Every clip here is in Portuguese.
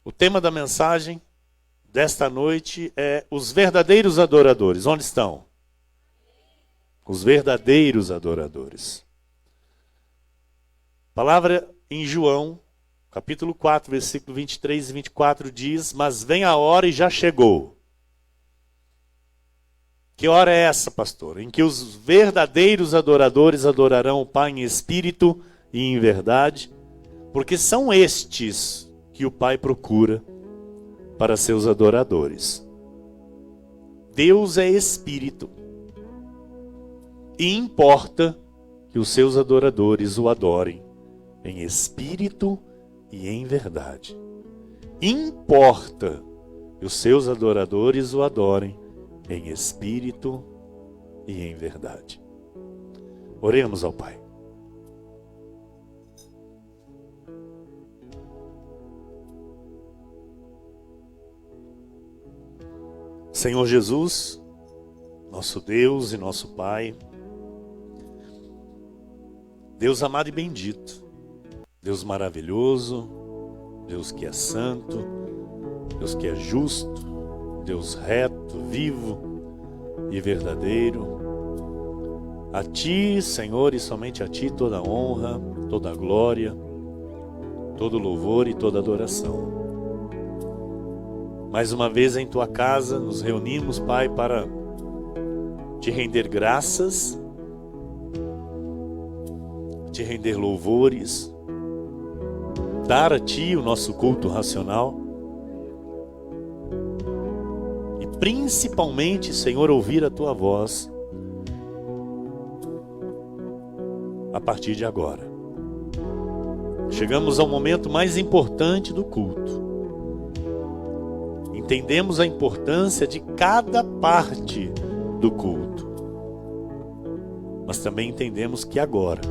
O tema da mensagem desta noite é os verdadeiros adoradores. Onde estão? Os verdadeiros adoradores. A palavra em João, capítulo 4, versículo 23 e 24 diz: mas vem a hora e já chegou. Que hora é essa, pastor? Em que os verdadeiros adoradores adorarão o Pai em espírito e em verdade, porque são estes que o Pai procura para seus adoradores. Deus é espírito e importa que os seus adoradores o adorem em espírito e em verdade. Importa que os seus adoradores o adorem em espírito e em verdade. Oremos ao Pai. Senhor Jesus, nosso Deus e nosso Pai, Deus amado e bendito, Deus maravilhoso, Deus que é santo, Deus que é justo, Deus reto, vivo e verdadeiro. A Ti, Senhor, e somente a Ti toda honra, toda glória, todo louvor e toda adoração. Mais uma vez em Tua casa nos reunimos, Pai, para Te render graças, Te render louvores, dar a Ti o nosso culto racional e principalmente, Senhor, ouvir a Tua voz a partir de agora. Chegamos ao momento mais importante do culto. Entendemos a importância de cada parte do culto, mas também entendemos que agora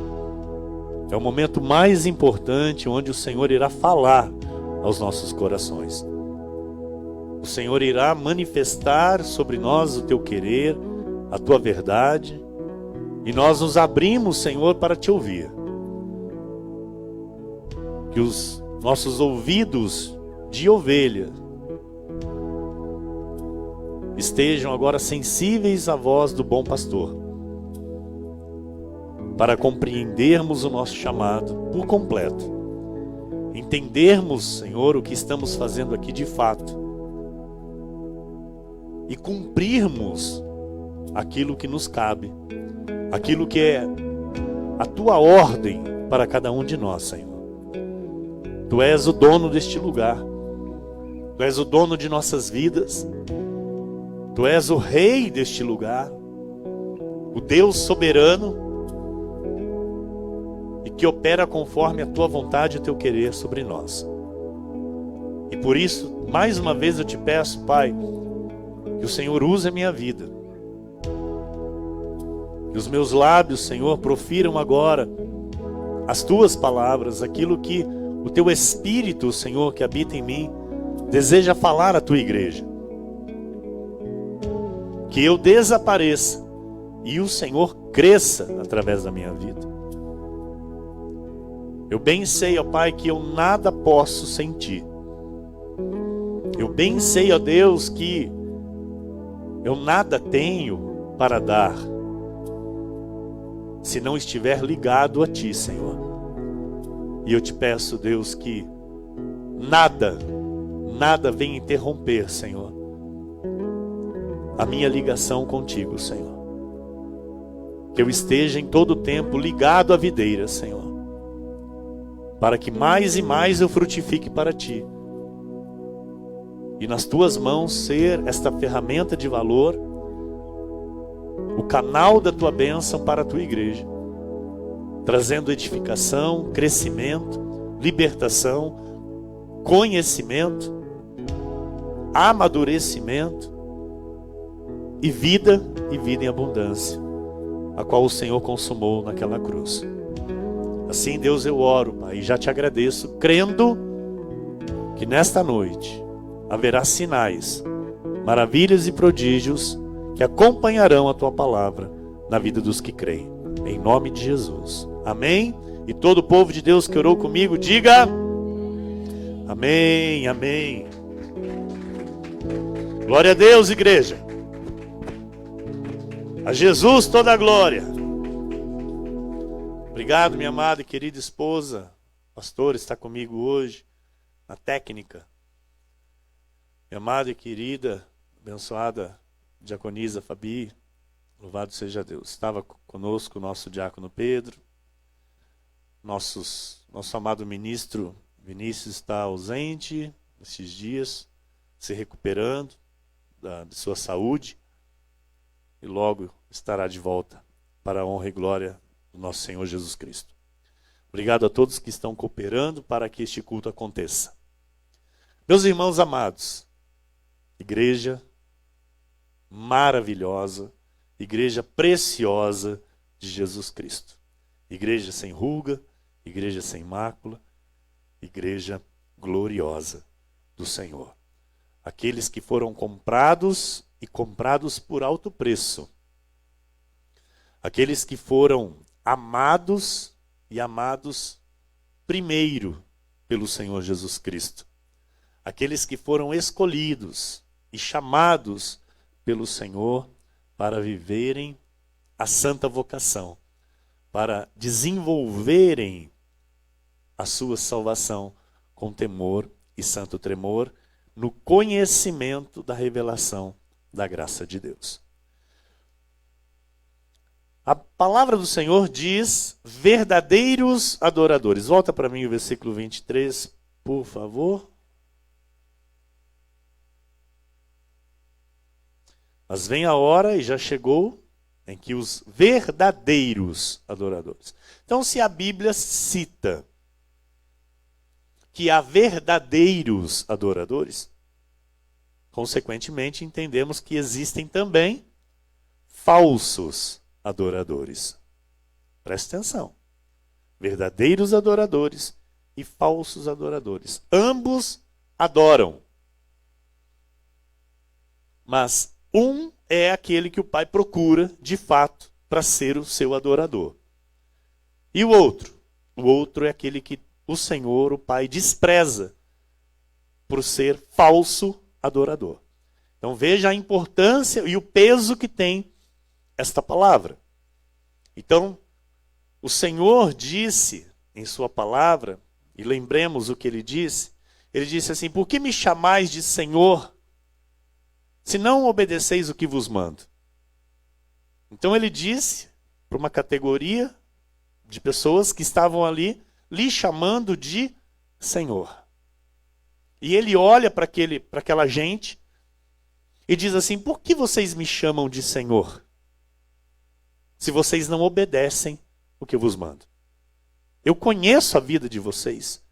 é o momento mais importante onde o Senhor irá falar aos nossos corações. O Senhor irá manifestar sobre nós o Teu querer, a Tua verdade, e nós nos abrimos, Senhor, para Te ouvir. Que os nossos ouvidos de ovelha estejam agora sensíveis à voz do bom pastor, para compreendermos o nosso chamado por completo, entendermos, Senhor, o que estamos fazendo aqui de fato e cumprirmos aquilo que nos cabe, aquilo que é a Tua ordem para cada um de nós, Senhor. Tu és o dono deste lugar, Tu és o dono de nossas vidas, Tu és o Rei deste lugar, o Deus soberano e que opera conforme a Tua vontade e o Teu querer sobre nós. E por isso, mais uma vez eu Te peço, Pai, que o Senhor use a minha vida, que os meus lábios, Senhor, profiram agora as Tuas palavras, aquilo que o Teu Espírito, Senhor, que habita em mim, deseja falar à Tua igreja. Que eu desapareça e o Senhor cresça através da minha vida. Eu bem sei, ó Pai, que eu nada posso sem Ti. Eu bem sei, ó Deus, que eu nada tenho para dar se não estiver ligado a Ti, Senhor. E eu Te peço, Deus, que nada venha interromper, Senhor, a minha ligação contigo, Senhor. Que eu esteja em todo o tempo ligado à videira, Senhor, para que mais e mais eu frutifique para Ti. E nas Tuas mãos ser esta ferramenta de valor, o canal da Tua bênção para a Tua igreja, trazendo edificação, crescimento, libertação, conhecimento, amadurecimento e vida em abundância, a qual o Senhor consumou naquela cruz. Assim, Deus, eu oro, Pai, e já Te agradeço, crendo que nesta noite haverá sinais, maravilhas e prodígios que acompanharão a Tua palavra na vida dos que creem. Em nome de Jesus. Amém? E todo o povo de Deus que orou comigo, diga... Amém, amém. Glória a Deus, igreja. A Jesus toda a glória. Obrigado, minha amada e querida esposa. O pastor está comigo hoje na técnica. Minha amada e querida, abençoada diaconisa Fabi, louvado seja Deus. Estava conosco o nosso diácono Pedro. Nosso amado ministro Vinícius está ausente esses dias, se recuperando de sua saúde. E logo estará de volta para a honra e glória do nosso Senhor Jesus Cristo. Obrigado a todos que estão cooperando para que este culto aconteça. Meus irmãos amados, igreja maravilhosa, igreja preciosa de Jesus Cristo. Igreja sem ruga, igreja sem mácula, igreja gloriosa do Senhor. Aqueles que foram comprados e comprados por alto preço. Aqueles que foram amados e amados primeiro pelo Senhor Jesus Cristo. Aqueles que foram escolhidos e chamados pelo Senhor para viverem a santa vocação, para desenvolverem a sua salvação com temor e santo tremor, no conhecimento da revelação da graça de Deus. A palavra do Senhor diz verdadeiros adoradores. Volta para mim o versículo 23, por favor. Mas vem a hora, e já chegou, em que os verdadeiros adoradores. Então, se a Bíblia cita que há verdadeiros adoradores, consequentemente entendemos que existem também falsos adoradores. Presta atenção. Verdadeiros adoradores e falsos adoradores. Ambos adoram. Mas um é aquele que o Pai procura, de fato, para ser o seu adorador. E o outro? O outro é aquele que o Senhor, o Pai, despreza por ser falso adorador. Então veja a importância e o peso que tem esta palavra. Então, o Senhor disse em sua palavra, e lembremos o que ele disse assim: por que me chamais de Senhor, se não obedeceis o que vos mando? Então ele disse para uma categoria de pessoas que estavam ali, lhe chamando de Senhor. E ele olha para aquela gente e diz assim: por que vocês me chamam de Senhor, se vocês não obedecem o que eu vos mando? Eu conheço a vida de vocês.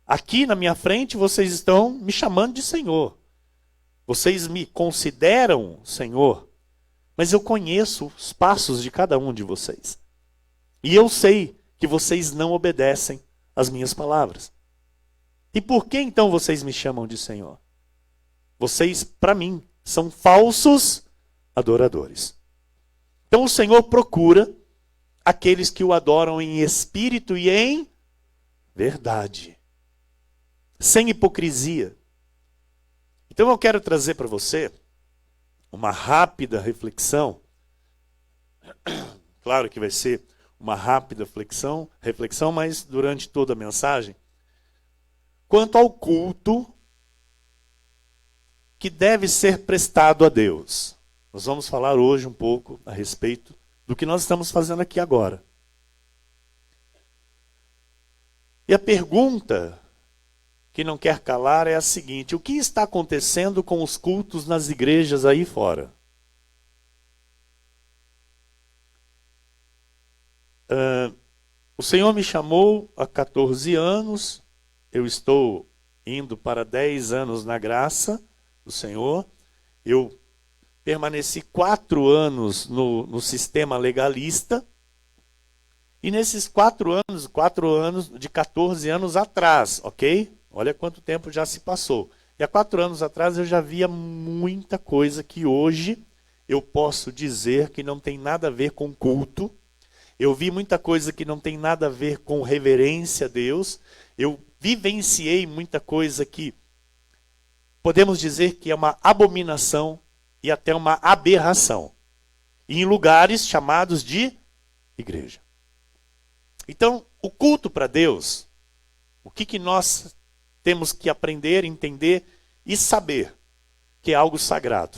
Aqui na minha frente vocês estão me chamando de Senhor. Vocês me consideram Senhor, mas eu conheço os passos de cada um de vocês. E eu sei que vocês não obedecem às minhas palavras. E por que então vocês me chamam de Senhor? Vocês, para mim, são falsos adoradores. Então o Senhor procura aqueles que o adoram em espírito e em verdade, sem hipocrisia. Então eu quero trazer para você uma rápida reflexão. Claro que vai ser uma rápida reflexão, mas durante toda a mensagem, quanto ao culto que deve ser prestado a Deus. Nós vamos falar hoje um pouco a respeito do que nós estamos fazendo aqui agora. E a pergunta que não quer calar é a seguinte: o que está acontecendo com os cultos nas igrejas aí fora? O Senhor me chamou há 14 anos, eu estou indo para 10 anos na graça do Senhor. Eu permaneci 4 anos no sistema legalista, e nesses 4 anos de 14 anos atrás, ok? Olha quanto tempo já se passou. E há 4 anos atrás eu já via muita coisa que hoje eu posso dizer que não tem nada a ver com culto. Eu vi muita coisa que não tem nada a ver com reverência a Deus. Eu vivenciei muita coisa que podemos dizer que é uma abominação e até uma aberração, em lugares chamados de igreja. Então, o culto para Deus, o que nós temos que aprender, entender e saber que é algo sagrado.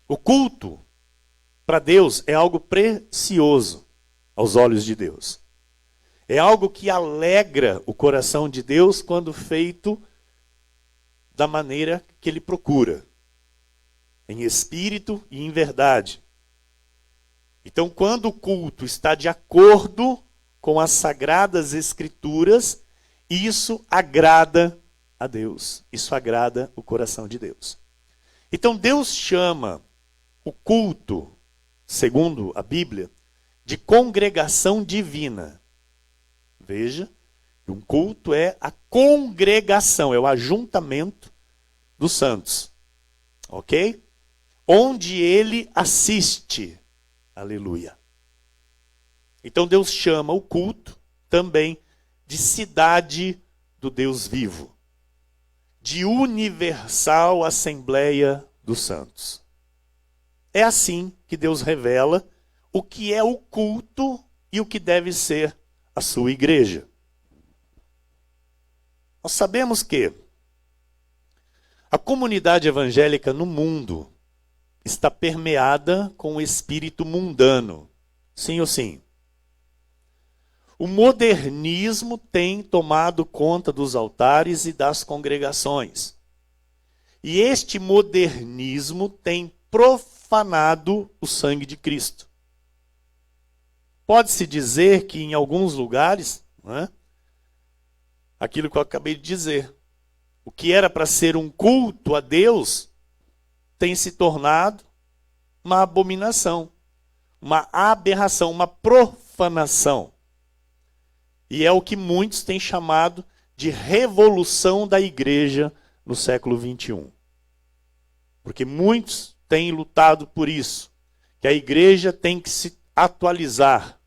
O culto para Deus é algo precioso aos olhos de Deus. É algo que alegra o coração de Deus quando feito da maneira que Ele procura, em espírito e em verdade. Então, quando o culto está de acordo com as sagradas escrituras, isso agrada a Deus, isso agrada o coração de Deus. Então, Deus chama o culto, segundo a Bíblia, de congregação divina. Veja, um culto é a congregação, é o ajuntamento dos santos. Ok? Onde ele assiste. Aleluia. Então Deus chama o culto também de cidade do Deus vivo. De universal Assembleia dos Santos. É assim que Deus revela o que é o culto e o que deve ser a sua igreja. Nós sabemos que a comunidade evangélica no mundo está permeada com o espírito mundano. Sim ou sim? O modernismo tem tomado conta dos altares e das congregações. E este modernismo tem profanado o sangue de Cristo. Pode-se dizer que em alguns lugares, né, aquilo que eu acabei de dizer, o que era para ser um culto a Deus, tem se tornado uma abominação, uma aberração, uma profanação. E é o que muitos têm chamado de revolução da igreja no século XXI. Porque muitos têm lutado por isso, que a igreja tem que se atualizar.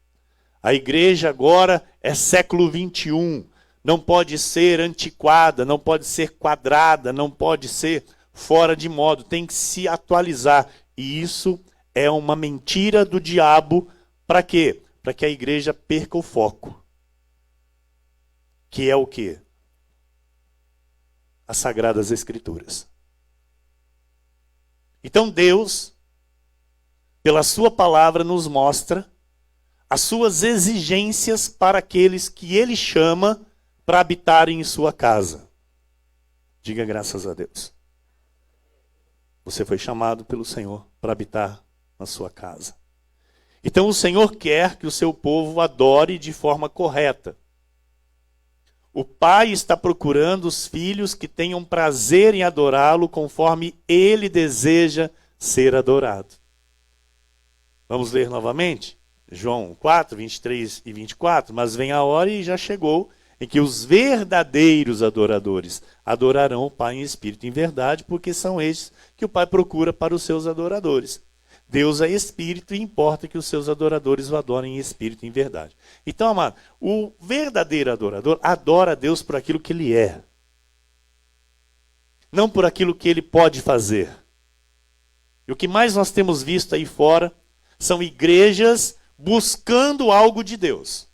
A igreja agora é século XXI, não pode ser antiquada, não pode ser quadrada, não pode ser fora de modo, tem que se atualizar. E isso é uma mentira do diabo. Para quê? Para que a igreja perca o foco. Que é o quê? As Sagradas Escrituras. Então Deus, pela sua palavra, nos mostra as suas exigências para aqueles que Ele chama para habitarem em sua casa. Diga graças a Deus. Você foi chamado pelo Senhor para habitar na sua casa. Então o Senhor quer que o seu povo adore de forma correta. O pai está procurando os filhos que tenham prazer em adorá-lo conforme ele deseja ser adorado. Vamos ler novamente? João 4, 23 e 24. Mas vem a hora e já chegou em que os verdadeiros adoradores adorarão o Pai em espírito e em verdade, porque são estes que o Pai procura para os seus adoradores. Deus é espírito e importa que os seus adoradores o adorem em espírito e em verdade. Então, amado, o verdadeiro adorador adora a Deus por aquilo que ele é. Não por aquilo que ele pode fazer. E o que mais nós temos visto aí fora são igrejas buscando algo de Deus.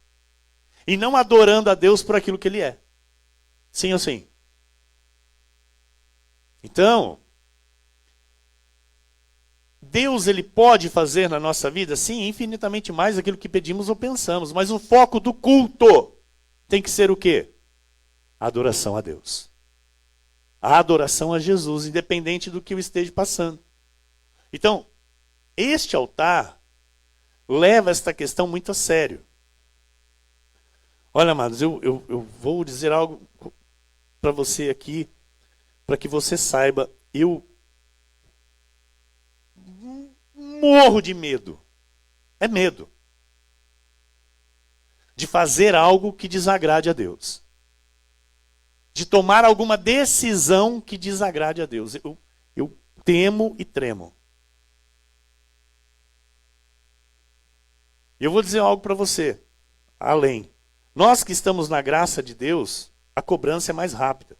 E não adorando a Deus por aquilo que ele é. Sim ou sim? Então, Deus ele pode fazer na nossa vida, sim, infinitamente mais daquilo que pedimos ou pensamos. Mas o foco do culto tem que ser o quê? A adoração a Deus. A adoração a Jesus, independente do que eu esteja passando. Então, este altar leva esta questão muito a sério. Olha, amados, eu vou dizer algo para você aqui, para que você saiba, eu morro de medo. É medo. De fazer algo que desagrade a Deus. De tomar alguma decisão que desagrade a Deus. Eu temo e tremo. E eu vou dizer algo para você, além. Nós que estamos na graça de Deus, a cobrança é mais rápida.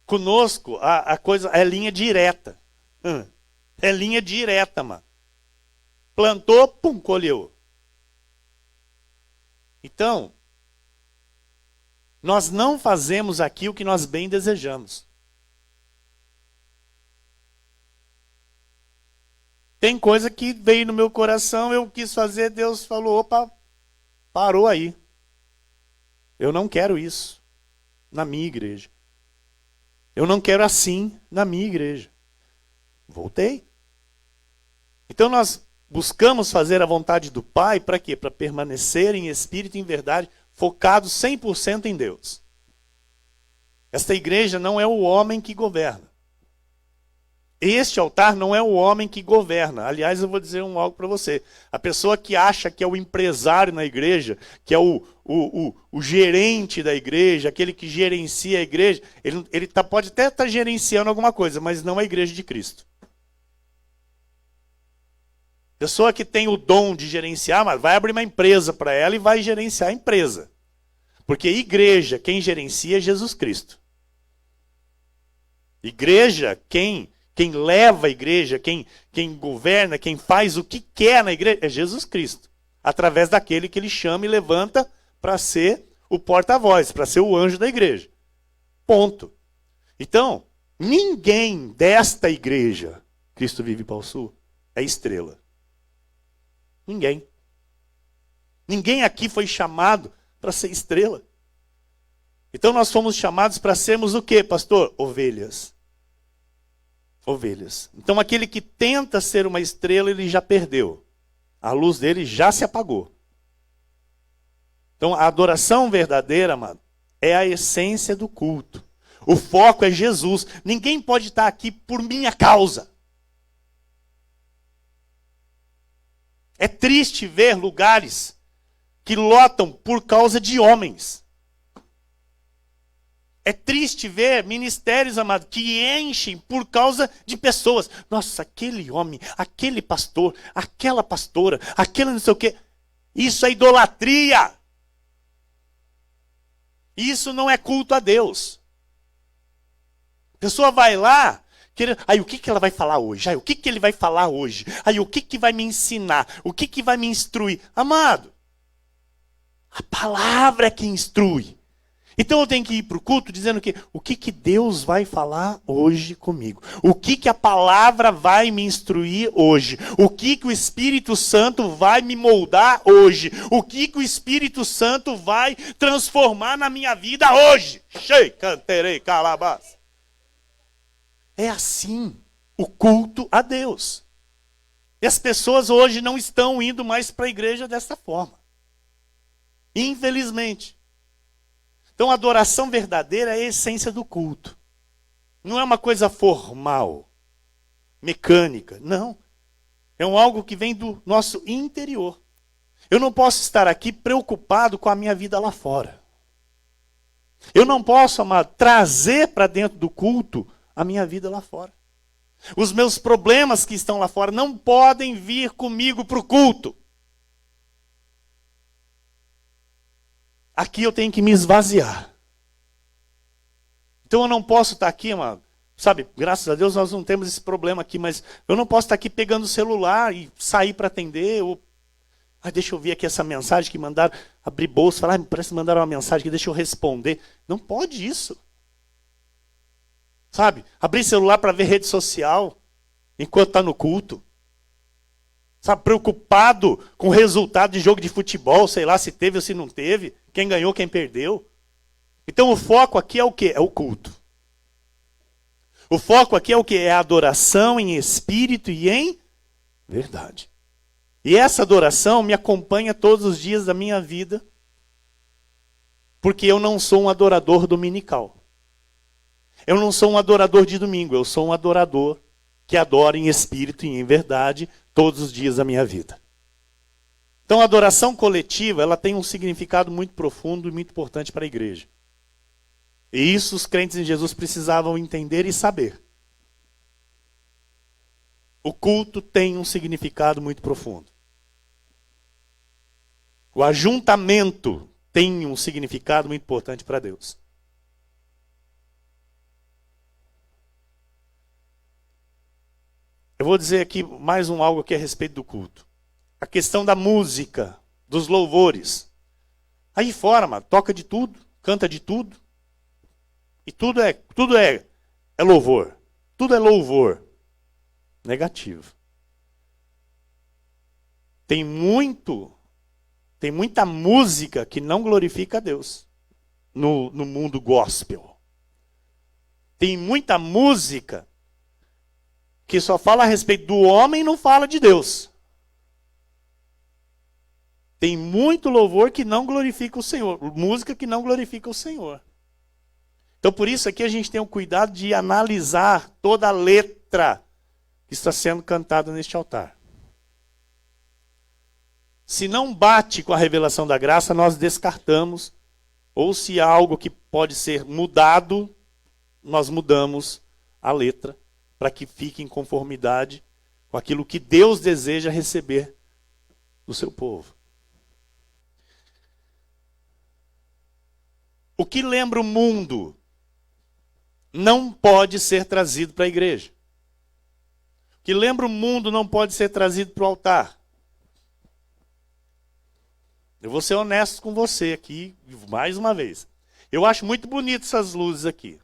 Conosco, a coisa é linha direta. É linha direta, mano. Plantou, pum, colheu. Então, nós não fazemos aqui o que nós bem desejamos. Tem coisa que veio no meu coração, eu quis fazer, Deus falou, opa, parou aí. Eu não quero isso na minha igreja. Eu não quero assim na minha igreja. Voltei. Então nós buscamos fazer a vontade do Pai para quê? Para permanecer em espírito e em verdade, focados 100% em Deus. Esta igreja não é o homem que governa. Este altar não é o homem que governa. Aliás, eu vou dizer algo para você. A pessoa que acha que é o empresário na igreja, que é o gerente da igreja, aquele que gerencia a igreja, ele pode até estar gerenciando alguma coisa, mas não a igreja de Cristo. Pessoa que tem o dom de gerenciar, mas vai abrir uma empresa para ela e vai gerenciar a empresa. Porque igreja, quem gerencia é Jesus Cristo. Igreja, quem leva a igreja, quem governa, quem faz o que quer na igreja, é Jesus Cristo. Através daquele que ele chama e levanta para ser o porta-voz, para ser o anjo da igreja. Ponto. Então, ninguém desta igreja, Cristo Vive Pau Sul, é estrela. Ninguém. Ninguém aqui foi chamado para ser estrela. Então nós fomos chamados para sermos o quê, pastor? Ovelhas. Ovelhas. Então aquele que tenta ser uma estrela, ele já perdeu. A luz dele já se apagou. Então a adoração verdadeira, amado, é a essência do culto. O foco é Jesus. Ninguém pode estar aqui por minha causa. É triste ver lugares que lotam por causa de homens. É triste ver ministérios, amado, que enchem por causa de pessoas. Nossa, aquele homem, aquele pastor, aquela pastora, aquele não sei o quê. Isso é idolatria. Isso não é culto a Deus. A pessoa vai lá, aí o que ela vai falar hoje? Aí o que ele vai falar hoje? Aí o que vai me ensinar? O que vai me instruir? Amado, a palavra é que instrui. Então eu tenho que ir para o culto dizendo que o que Deus vai falar hoje comigo? O que a palavra vai me instruir hoje? O que o Espírito Santo vai me moldar hoje? O que o Espírito Santo vai transformar na minha vida hoje? Chei, canterei, calabás. É assim o culto a Deus. E as pessoas hoje não estão indo mais para a igreja dessa forma. Infelizmente. Então a adoração verdadeira é a essência do culto. Não é uma coisa formal, mecânica, não. É algo que vem do nosso interior. Eu não posso estar aqui preocupado com a minha vida lá fora. Eu não posso, amado, trazer para dentro do culto a minha vida lá fora. Os meus problemas que estão lá fora não podem vir comigo para o culto. Aqui eu tenho que me esvaziar. Então eu não posso estar aqui, mano, sabe, graças a Deus nós não temos esse problema aqui, mas eu não posso estar aqui pegando o celular e sair para atender, ou deixa eu ver aqui essa mensagem que mandaram, abrir bolsa, falar, parece que mandaram uma mensagem aqui, deixa eu responder. Não pode isso. Sabe, abrir celular para ver rede social enquanto está no culto. Sabe, preocupado com o resultado de jogo de futebol, sei lá se teve ou se não teve, quem ganhou, quem perdeu. Então o foco aqui é o quê? É o culto. O foco aqui é o quê? É a adoração em espírito e em verdade. E essa adoração me acompanha todos os dias da minha vida, porque eu não sou um adorador dominical. Eu não sou um adorador de domingo, eu sou um adorador que adora em espírito e em verdade todos os dias da minha vida. Então a adoração coletiva, ela tem um significado muito profundo e muito importante para a igreja. E isso os crentes em Jesus precisavam entender e saber. O culto tem um significado muito profundo. O ajuntamento tem um significado muito importante para Deus. Eu vou dizer aqui mais algo aqui a respeito do culto. A questão da música, dos louvores. Aí fora, mano, toca de tudo, canta de tudo. E tudo é louvor. Tudo é louvor. Negativo. Tem muita música que não glorifica a Deus no mundo gospel. Tem muita música que só fala a respeito do homem e não fala de Deus. Tem muito louvor que não glorifica o Senhor. Música que não glorifica o Senhor. Então por isso aqui a gente tem o cuidado de analisar toda a letra que está sendo cantada neste altar. Se não bate com a revelação da graça, nós descartamos. Ou se há algo que pode ser mudado, nós mudamos a letra para que fique em conformidade com aquilo que Deus deseja receber do seu povo. O que lembra o mundo não pode ser trazido para a igreja. O que lembra o mundo não pode ser trazido para o altar. Eu vou ser honesto com você aqui, mais uma vez. Eu acho muito bonito essas luzes aqui.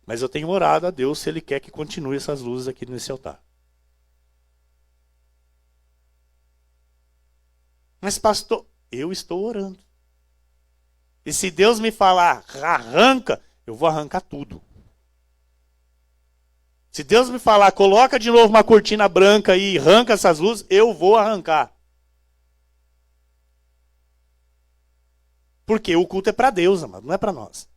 Mas eu tenho orado a Deus se Ele quer que continue essas luzes aqui nesse altar. Mas pastor, eu estou orando. E se Deus me falar, arranca, eu vou arrancar tudo. Se Deus me falar, coloca de novo uma cortina branca e arranca essas luzes, eu vou arrancar. Porque o culto é para Deus, amado, não é para nós.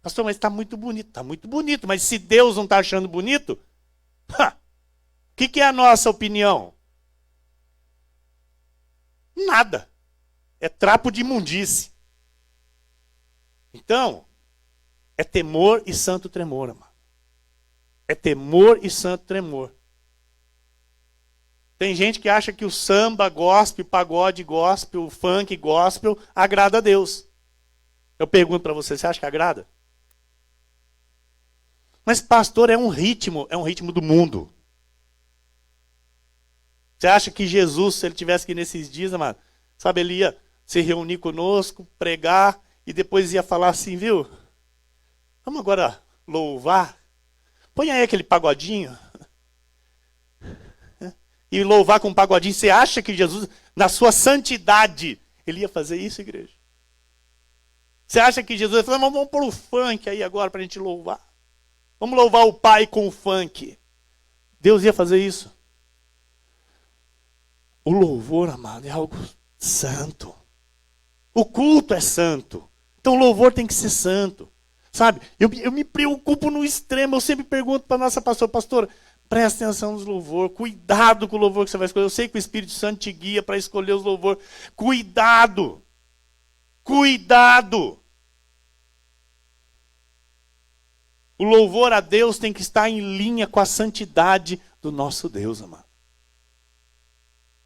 Pastor, mas está muito bonito. Está muito bonito, mas se Deus não está achando bonito, o que é a nossa opinião? Nada. É trapo de imundície. Então, é temor e santo tremor, amado. É temor e santo tremor. Tem gente que acha que o samba gospel, pagode gospel, o funk gospel agrada a Deus. Eu pergunto para você acha que agrada? Mas pastor, é um ritmo do mundo. Você acha que Jesus, se ele tivesse aqui nesses dias, amado, sabe, ele ia se reunir conosco, pregar, e depois ia falar assim, viu? Vamos agora louvar? Põe aí aquele pagodinho. E louvar com um pagodinho. Você acha que Jesus, na sua santidade, ele ia fazer isso, igreja? Você acha que Jesus ia falar, vamos pôr o funk aí agora para a gente louvar? Vamos louvar o Pai com o funk. Deus ia fazer isso? O louvor, amado, é algo santo. O culto é santo. Então o louvor tem que ser santo. Sabe? Eu me preocupo no extremo. Eu sempre pergunto para a nossa pastora, presta atenção nos louvor. Cuidado com o louvor que você vai escolher. Eu sei que o Espírito Santo te guia para escolher os louvor. Cuidado. Cuidado. O louvor a Deus tem que estar em linha com a santidade do nosso Deus, amado.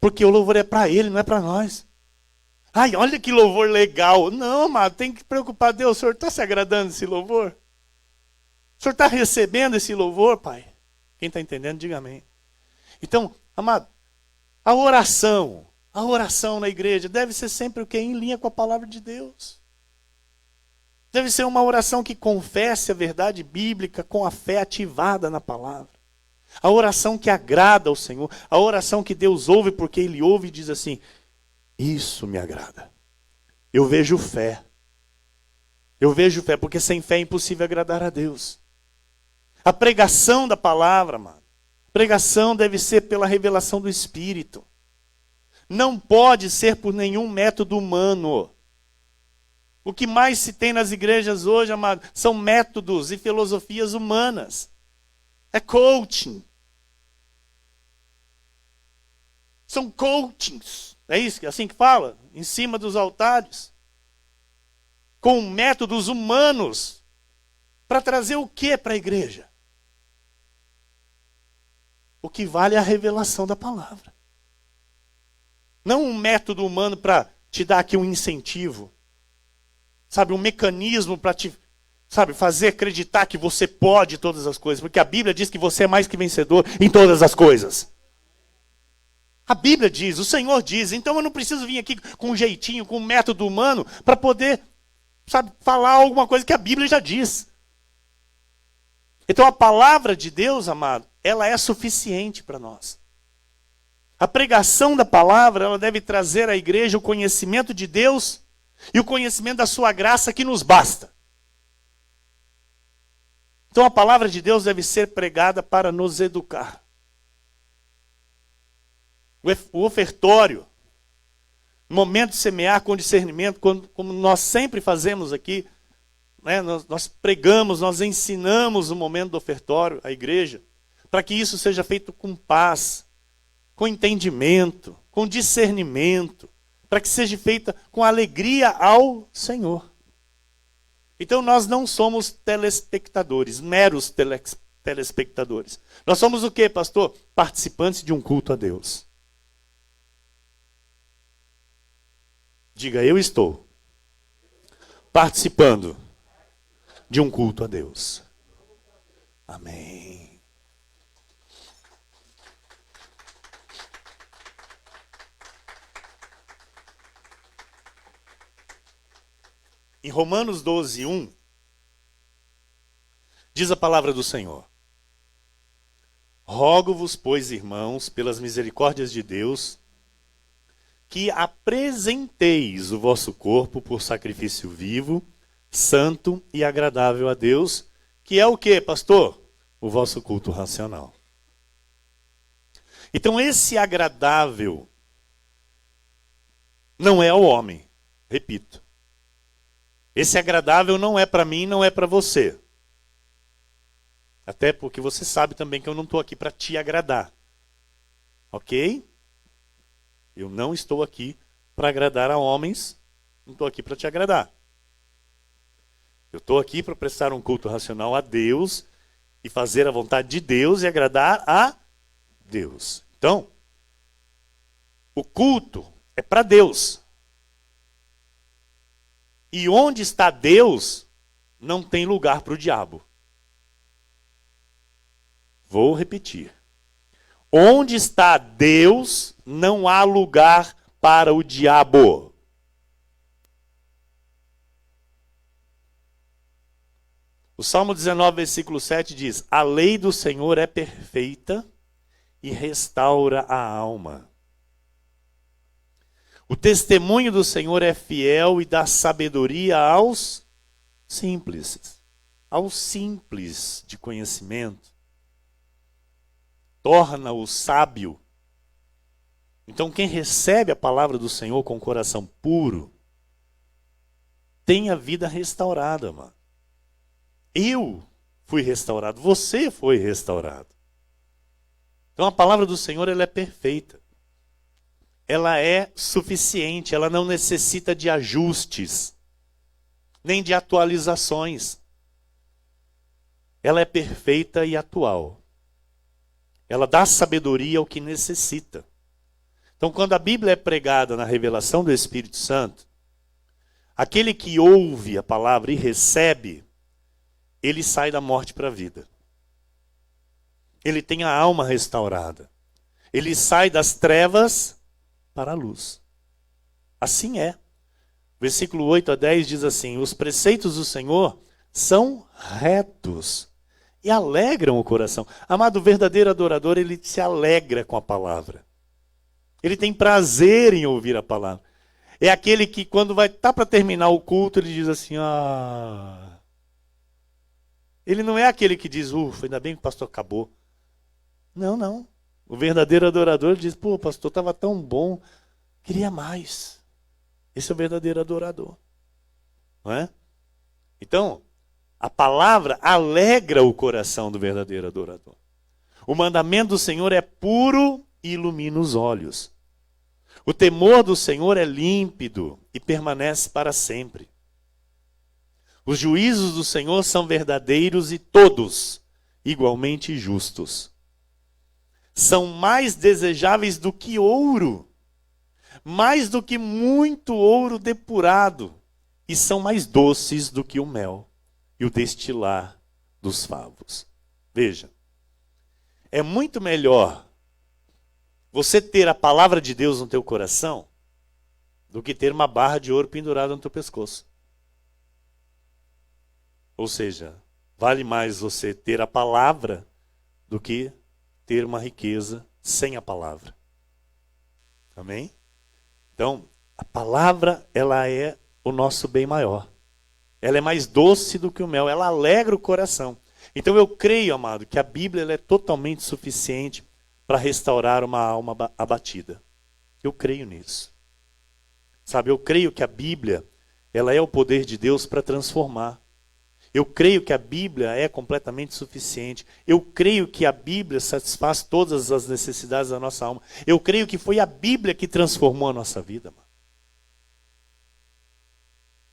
Porque o louvor é para Ele, não é para nós. Ai, olha que louvor legal. Não, amado, tem que preocupar Deus. O Senhor está se agradando desse louvor? O Senhor está recebendo esse louvor, Pai? Quem está entendendo, diga amém. Então, amado, a oração na igreja deve ser sempre o quê? Em linha com a palavra de Deus. Deve ser uma oração que confesse a verdade bíblica com a fé ativada na palavra. A oração que agrada ao Senhor. A oração que Deus ouve porque Ele ouve e diz assim, isso me agrada. Eu vejo fé. Eu vejo fé, porque sem fé é impossível agradar a Deus. A pregação da palavra, mano. A pregação deve ser pela revelação do Espírito. Não pode ser por nenhum método humano. O que mais se tem nas igrejas hoje, amado, são métodos e filosofias humanas. É coaching. São coachings. É isso, assim que fala? Em cima dos altares. Com métodos humanos. Para trazer o que para a igreja? O que vale é a revelação da palavra. Não um método humano para te dar aqui um incentivo. Sabe, um mecanismo para te, sabe, fazer acreditar que você pode todas as coisas. Porque a Bíblia diz que você é mais que vencedor em todas as coisas. A Bíblia diz, o Senhor diz. Então eu não preciso vir aqui com um jeitinho, com um método humano, para poder, sabe, falar alguma coisa que a Bíblia já diz. Então a palavra de Deus, amado, ela é suficiente para nós. A pregação da palavra, ela deve trazer à igreja o conhecimento de Deus e o conhecimento da sua graça que nos basta. Então a palavra de Deus deve ser pregada para nos educar. O ofertório, no momento de semear com discernimento, como nós sempre fazemos aqui, né, nós pregamos, nós ensinamos o momento do ofertório à igreja, para que isso seja feito com paz, com entendimento, com discernimento, para que seja feita com alegria ao Senhor. Então nós não somos telespectadores, meros telespectadores. Nós somos o quê, pastor? Participantes de um culto a Deus. Diga, eu estou participando de um culto a Deus. Amém. Em Romanos 12, 1, diz a palavra do Senhor: rogo-vos, pois, irmãos, pelas misericórdias de Deus, que apresenteis o vosso corpo por sacrifício vivo, santo e agradável a Deus, que é o quê, pastor? O vosso culto racional. Então esse agradável não é ao homem, repito. Esse agradável não é para mim, não é para você. Até porque você sabe também que eu não estou aqui para te agradar. Ok? Eu não estou aqui para agradar a homens, não estou aqui para te agradar. Eu estou aqui para prestar um culto racional a Deus e fazer a vontade de Deus e agradar a Deus. Então, o culto é para Deus. E onde está Deus, não tem lugar para o diabo. Vou repetir. Onde está Deus, não há lugar para o diabo. O Salmo 19, versículo 7 diz: a lei do Senhor é perfeita e restaura a alma. O testemunho do Senhor é fiel e dá sabedoria aos simples. Aos simples de conhecimento. Torna-o sábio. Então quem recebe a palavra do Senhor com o coração puro, tem a vida restaurada, mano. Eu fui restaurado, você foi restaurado. Então a palavra do Senhor, ela é perfeita. Ela é suficiente, ela não necessita de ajustes, nem de atualizações. Ela é perfeita e atual. Ela dá sabedoria ao que necessita. Então, quando a Bíblia é pregada na revelação do Espírito Santo, aquele que ouve a palavra e recebe, ele sai da morte para a vida. Ele tem a alma restaurada. Ele sai das trevas para a luz. Assim é. Versículo 8 a 10 diz assim: os preceitos do Senhor são retos e alegram o coração. Amado, o verdadeiro adorador, ele se alegra com a palavra. Ele tem prazer em ouvir a palavra. É aquele que quando vai estar para terminar o culto, ele diz assim, Ele não é aquele que diz, ufa, ainda bem que o pastor acabou. Não, não. O verdadeiro adorador diz, pô, pastor, estava tão bom, queria mais. Esse é o verdadeiro adorador. Não é? Então, a palavra alegra o coração do verdadeiro adorador. O mandamento do Senhor é puro e ilumina os olhos. O temor do Senhor é límpido e permanece para sempre. Os juízos do Senhor são verdadeiros e todos igualmente justos. são mais desejáveis do que ouro, mais do que muito ouro depurado, e são mais doces do que o mel e o destilar dos favos. Veja, é muito melhor você ter a palavra de Deus no teu coração do que ter uma barra de ouro pendurada no teu pescoço. Ou seja, vale mais você ter a palavra do que ter uma riqueza sem a palavra. Amém? Então, a palavra, ela é o nosso bem maior. Ela é mais doce do que o mel, ela alegra o coração. Então eu creio, amado, que a Bíblia ela é totalmente suficiente para restaurar uma alma abatida. Eu creio nisso. Sabe, eu creio que a Bíblia, ela é o poder de Deus para transformar. Eu creio que a Bíblia é completamente suficiente. Eu creio que a Bíblia satisfaz todas as necessidades da nossa alma. Eu creio que foi a Bíblia que transformou a nossa vida, mano.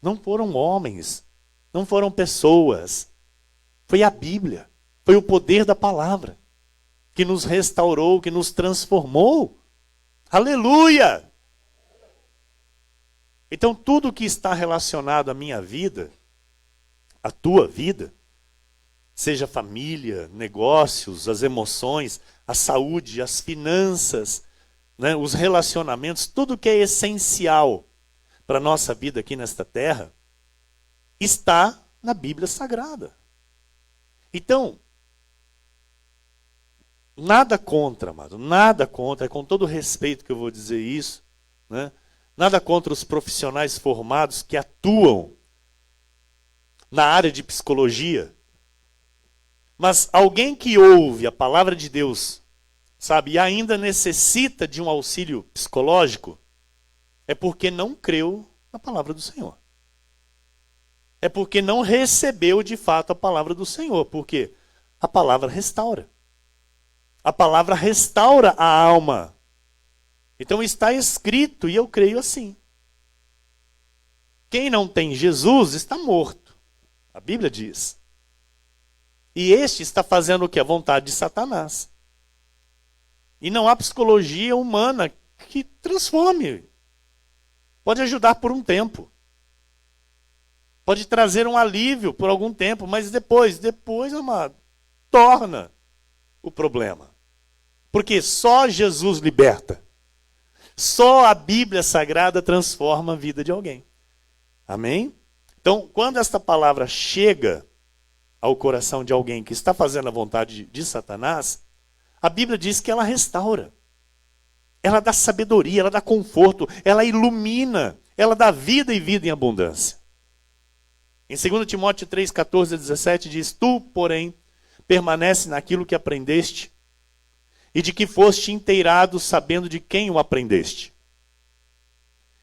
Não foram homens, não foram pessoas. Foi a Bíblia, foi o poder da palavra que nos restaurou, que nos transformou. Aleluia! Então tudo que está relacionado à minha vida, à tua vida, seja família, negócios, as emoções, a saúde, as finanças, né, os relacionamentos, tudo que é essencial para a nossa vida aqui nesta terra, está na Bíblia Sagrada. Então, nada contra, amado, nada contra, é com todo respeito que eu vou dizer isso, né? Nada contra os profissionais formados que atuam na área de psicologia. Mas alguém que ouve a palavra de Deus, sabe, e ainda necessita de um auxílio psicológico, é porque não creu na palavra do Senhor. É porque não recebeu de fato a palavra do Senhor. Porque a palavra restaura. A palavra restaura a alma. Então está escrito, e eu creio assim. Quem não tem Jesus está morto. A Bíblia diz. E este está fazendo o que? A vontade de Satanás. E não há psicologia humana que transforme. Pode ajudar por um tempo. Pode trazer um alívio por algum tempo, mas depois, amado, torna o problema. Porque só Jesus liberta. Só a Bíblia Sagrada transforma a vida de alguém. Amém? Então, quando esta palavra chega ao coração de alguém que está fazendo a vontade de Satanás, a Bíblia diz que ela restaura. Ela dá sabedoria, ela dá conforto, ela ilumina, ela dá vida e vida em abundância. Em 2 Timóteo 3, 14 a 17 diz: Tu, porém, permanece naquilo que aprendeste e de que foste inteirado sabendo de quem o aprendeste.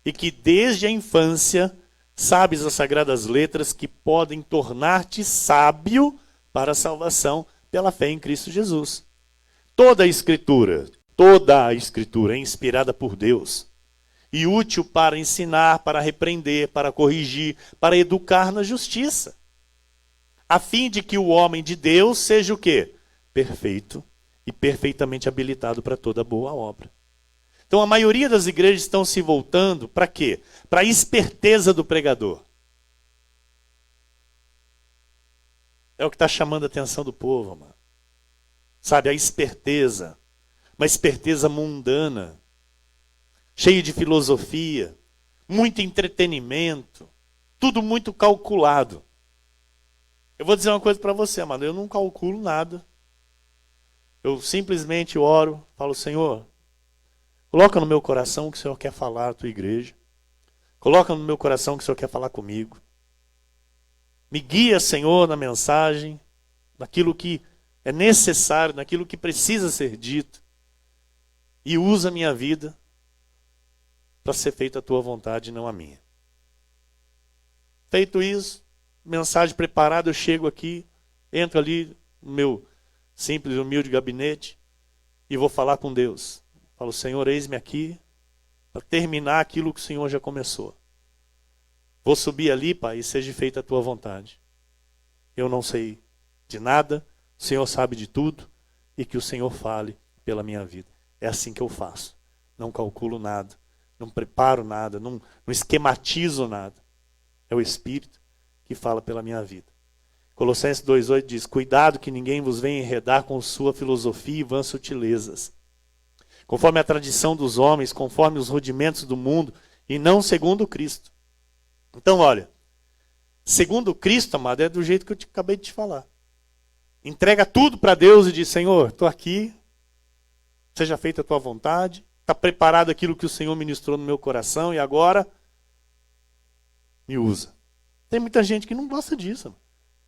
E que desde a infância sabes as sagradas letras que podem tornar-te sábio para a salvação pela fé em Cristo Jesus. Toda a Escritura é inspirada por Deus e útil para ensinar, para repreender, para corrigir, para educar na justiça, a fim de que o homem de Deus seja o quê? Perfeito e perfeitamente habilitado para toda boa obra. Então a maioria das igrejas estão se voltando para quê? Para a esperteza do pregador. É o que está chamando a atenção do povo, mano. Sabe, a esperteza, uma esperteza mundana, cheio de filosofia, muito entretenimento, tudo muito calculado. Eu vou dizer uma coisa para você, amado, eu não calculo nada. Eu simplesmente oro, falo: Senhor, coloca no meu coração o que o Senhor quer falar à tua igreja. Coloca no meu coração o que o Senhor quer falar comigo. Me guia, Senhor, na mensagem, naquilo que é necessário, naquilo que precisa ser dito. E usa a minha vida para ser feita a tua vontade e não a minha. Feito isso, mensagem preparada, eu chego aqui, entro ali no meu simples e humilde gabinete e vou falar com Deus. Falo: Senhor, eis-me aqui para terminar aquilo que o Senhor já começou. Vou subir ali, Pai, e seja feita a tua vontade. Eu não sei de nada, o Senhor sabe de tudo, e que o Senhor fale pela minha vida. É assim que eu faço. Não calculo nada, não preparo nada, não esquematizo nada. É o Espírito que fala pela minha vida. Colossenses 2,8 diz: cuidado que ninguém vos venha enredar com sua filosofia e vãs sutilezas, conforme a tradição dos homens, conforme os rudimentos do mundo, e não segundo Cristo. Então, olha, segundo Cristo, amado, é do jeito que eu acabei de te falar. Entrega tudo para Deus e diz: Senhor, estou aqui, seja feita a tua vontade, está preparado aquilo que o Senhor ministrou no meu coração e agora me usa. Tem muita gente que não gosta disso, amado.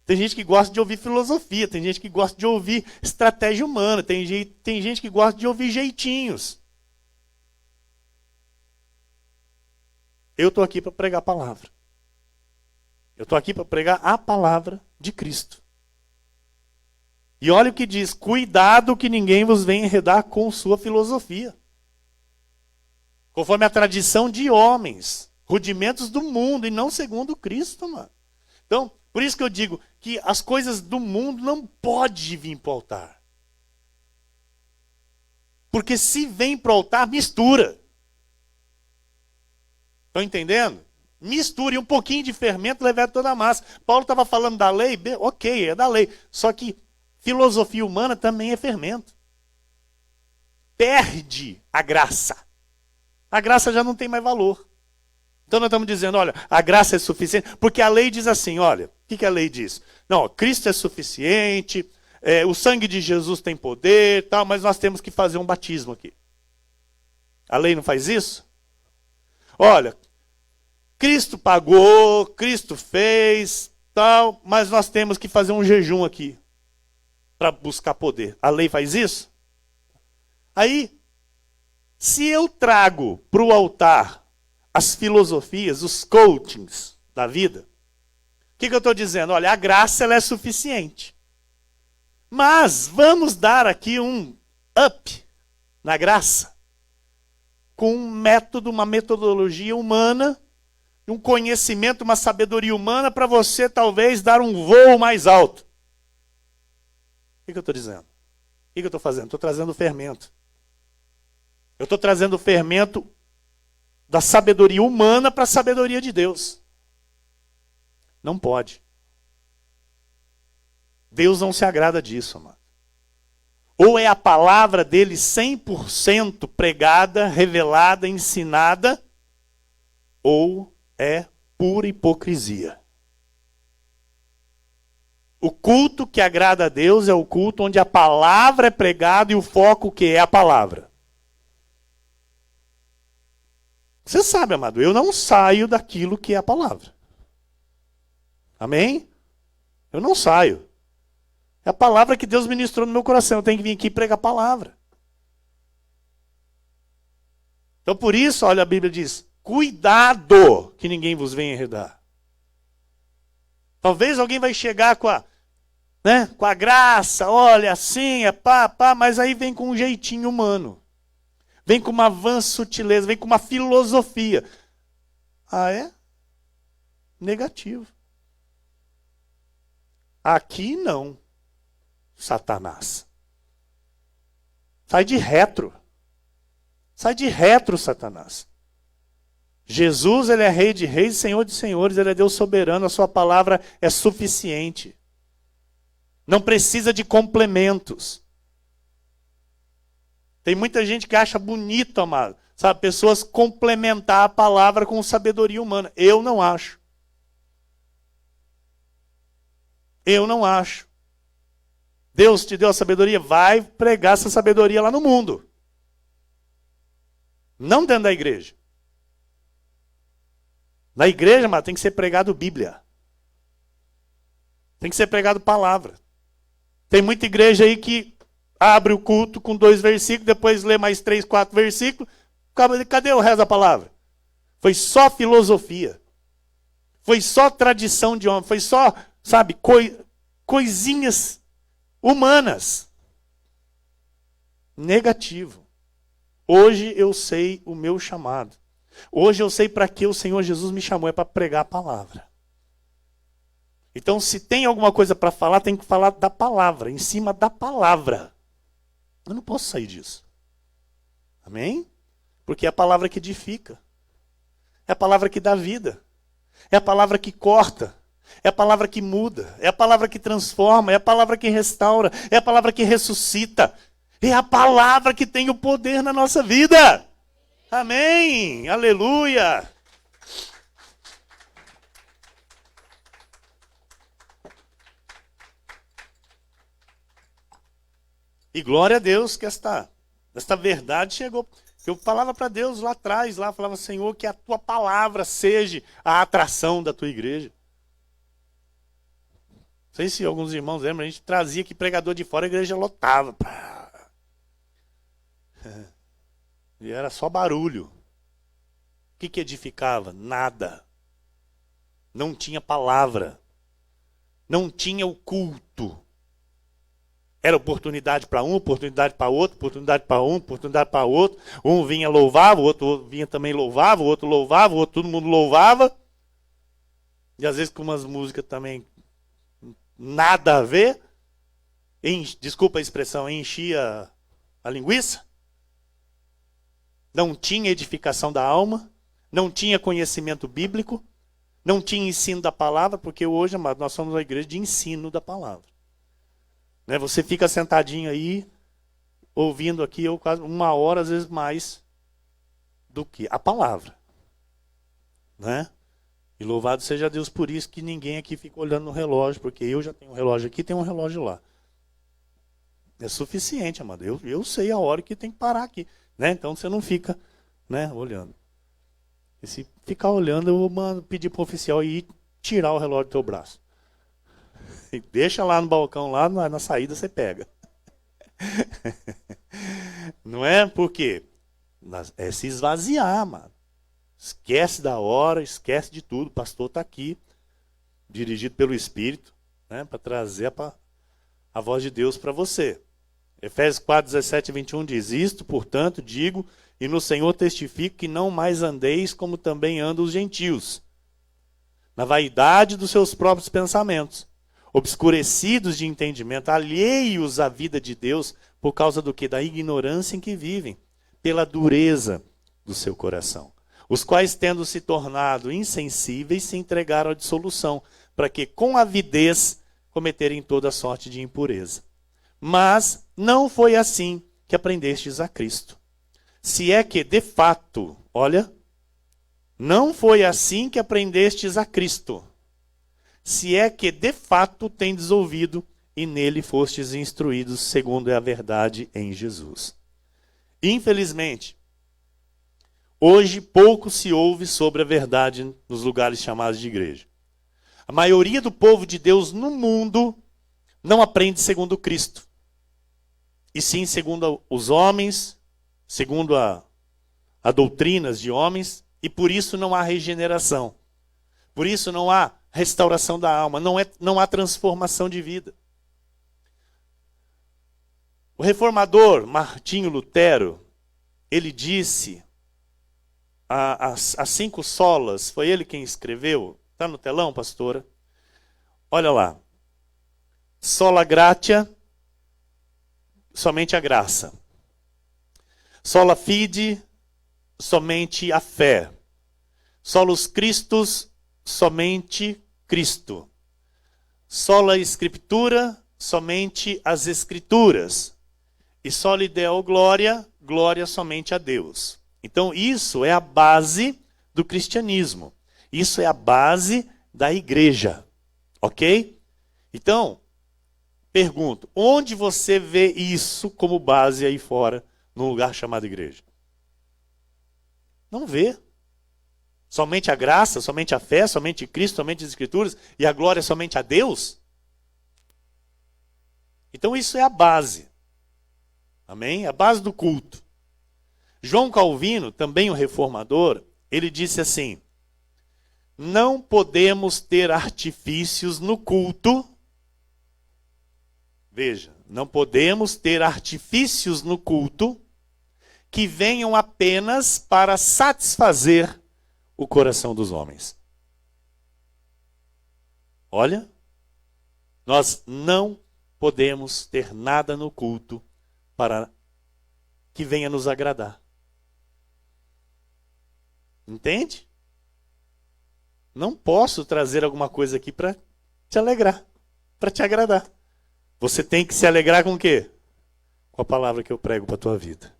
Tem gente que gosta de ouvir filosofia, tem gente que gosta de ouvir estratégia humana, tem gente que gosta de ouvir jeitinhos. Eu estou aqui para pregar a palavra. Eu estou aqui para pregar a palavra de Cristo. E olha o que diz: cuidado que ninguém vos venha enredar com sua filosofia, conforme a tradição de homens, rudimentos do mundo, e não segundo Cristo, mano. Então, por isso que eu digo que as coisas do mundo não podem vir para o altar. Porque se vem para o altar, mistura. Estão entendendo? Mistura, e um pouquinho de fermento levanta toda a massa. Paulo estava falando da lei, ok, é da lei. Só que filosofia humana também é fermento. Perde a graça. A graça já não tem mais valor. Então nós estamos dizendo, olha, a graça é suficiente, porque a lei diz assim, olha, o que a lei diz? Não, Cristo é suficiente, o sangue de Jesus tem poder, tal, mas nós temos que fazer um batismo aqui. A lei não faz isso? Olha, Cristo pagou, Cristo fez, tal, mas nós temos que fazer um jejum aqui para buscar poder. A lei faz isso? Aí, se eu trago para o altar as filosofias, os coachings da vida, o que eu estou dizendo? Olha, a graça ela é suficiente. Mas vamos dar aqui um up na graça, com um método, uma metodologia humana, um conhecimento, uma sabedoria humana para você talvez dar um voo mais alto. O que eu estou dizendo? O que eu estou fazendo? Estou trazendo o fermento. Eu estou trazendo o fermento da sabedoria humana para a sabedoria de Deus. Não pode. Deus não se agrada disso, amado. Ou é a palavra dele 100% pregada, revelada, ensinada, ou é pura hipocrisia. O culto que agrada a Deus é o culto onde a palavra é pregada e o foco que é a palavra. Você sabe, amado, eu não saio daquilo que é a palavra. Amém? Eu não saio. É a palavra que Deus ministrou no meu coração. Eu tenho que vir aqui e pregar a palavra. Então por isso, olha, a Bíblia diz, cuidado que ninguém vos venha enredar. Talvez alguém vai chegar com a graça, olha, assim, é pá, mas aí vem com um jeitinho humano. Vem com uma vã sutileza, vem com uma filosofia. Ah, é? Negativo. Aqui não, Satanás. Sai de retro. Sai de retro, Satanás. Jesus, ele é rei de reis e senhor de senhores, ele é Deus soberano, a sua palavra é suficiente. Não precisa de complementos. Tem muita gente que acha bonito, amado, sabe, pessoas complementar a palavra com sabedoria humana. Eu não acho. Eu não acho. Deus te deu a sabedoria, vai pregar essa sabedoria lá no mundo. Não dentro da igreja. Na igreja, amado, tem que ser pregado Bíblia. Tem que ser pregado palavra. Tem muita igreja aí que abre o culto com 2 versículos, depois lê mais 3, 4 versículos. Cadê o resto da palavra? Foi só filosofia. Foi só tradição de homem. Foi só, sabe, coisinhas humanas. Negativo. Hoje eu sei o meu chamado. Hoje eu sei para que o Senhor Jesus me chamou. É para pregar a palavra. Então, se tem alguma coisa para falar, tem que falar da palavra, em cima da palavra. Eu não posso sair disso. Amém? Porque é a palavra que edifica. É a palavra que dá vida. É a palavra que corta. É a palavra que muda. É a palavra que transforma. É a palavra que restaura. É a palavra que ressuscita. É a palavra que tem o poder na nossa vida. Amém. Aleluia. E glória a Deus que esta verdade chegou. Eu falava para Deus lá atrás, falava, Senhor, que a tua palavra seja a atração da tua igreja. Não sei se alguns irmãos lembram, a gente trazia aqui pregador de fora, a igreja lotava. E era só barulho. O que edificava? Nada. Não tinha palavra. Não tinha o culto. Era oportunidade para um, oportunidade para outro, oportunidade para um, oportunidade para outro. Um vinha louvava, o outro vinha também louvava, o outro louvava, o outro todo mundo louvava. E às vezes com umas músicas também nada a ver. Desculpa a expressão, enchia a linguiça. Não tinha edificação da alma, não tinha conhecimento bíblico, não tinha ensino da palavra, porque hoje, amado, nós somos uma igreja de ensino da palavra. Né? Você fica sentadinho aí, ouvindo aqui, eu quase 1 hora, às vezes mais, do que a palavra. Né? E louvado seja Deus por isso, que ninguém aqui fica olhando no relógio, porque eu já tenho um relógio aqui, tem um relógio lá. É suficiente, amado. Eu sei a hora que tem que parar aqui. Né? Então você não fica, né, olhando. E se ficar olhando, eu vou pedir para o oficial ir tirar o relógio do teu braço. E deixa lá no balcão, lá na saída você pega. Não é? Por quê? É se esvaziar, mano. Esquece da hora, esquece de tudo. O pastor está aqui, dirigido pelo Espírito, né, para trazer a voz de Deus para você. Efésios 4, 17 e 21 diz: Isto, portanto, digo, e no Senhor testifico, que não mais andeis como também andam os gentios, na vaidade dos seus próprios pensamentos, obscurecidos de entendimento, alheios à vida de Deus, por causa do quê? Da ignorância em que vivem, pela dureza do seu coração, os quais, tendo se tornado insensíveis, se entregaram à dissolução, para que, com avidez, cometerem toda sorte de impureza. Mas não foi assim que aprendestes a Cristo. Se é que, de fato, olha, não foi assim que aprendestes a Cristo. Se é que, de fato, tendes ouvido e nele fostes instruídos, segundo é a verdade em Jesus. Infelizmente, hoje pouco se ouve sobre a verdade nos lugares chamados de igreja. A maioria do povo de Deus no mundo não aprende segundo Cristo. E sim segundo os homens, segundo a doutrinas de homens, e por isso não há regeneração. Por isso não há restauração da alma, não há transformação de vida. O reformador Martinho Lutero, ele disse, as 5 solas, foi ele quem escreveu, está no telão, pastora? Olha lá. Sola gratia, somente a graça. Sola fide, somente a fé. Solus Christus, somente Cristo. Sola Escritura, somente as Escrituras. E soli Deo glória, glória somente a Deus. Então isso é a base do cristianismo. Isso é a base da igreja. Ok? Então, pergunto, onde você vê isso como base aí fora, num lugar chamado igreja? Não vê. Somente a graça, somente a fé, somente Cristo, somente as Escrituras, e a glória somente a Deus? Então isso é a base. Amém? A base do culto. João Calvino, também o reformador, ele disse assim: não podemos ter artifícios no culto. Veja, não podemos ter artifícios no culto que venham apenas para satisfazer o coração dos homens. Olha, nós não podemos ter nada no culto para que venha nos agradar. Entende? Não posso trazer alguma coisa aqui para te alegrar, para te agradar. Você tem que se alegrar com o quê? Com a palavra que eu prego para a tua vida.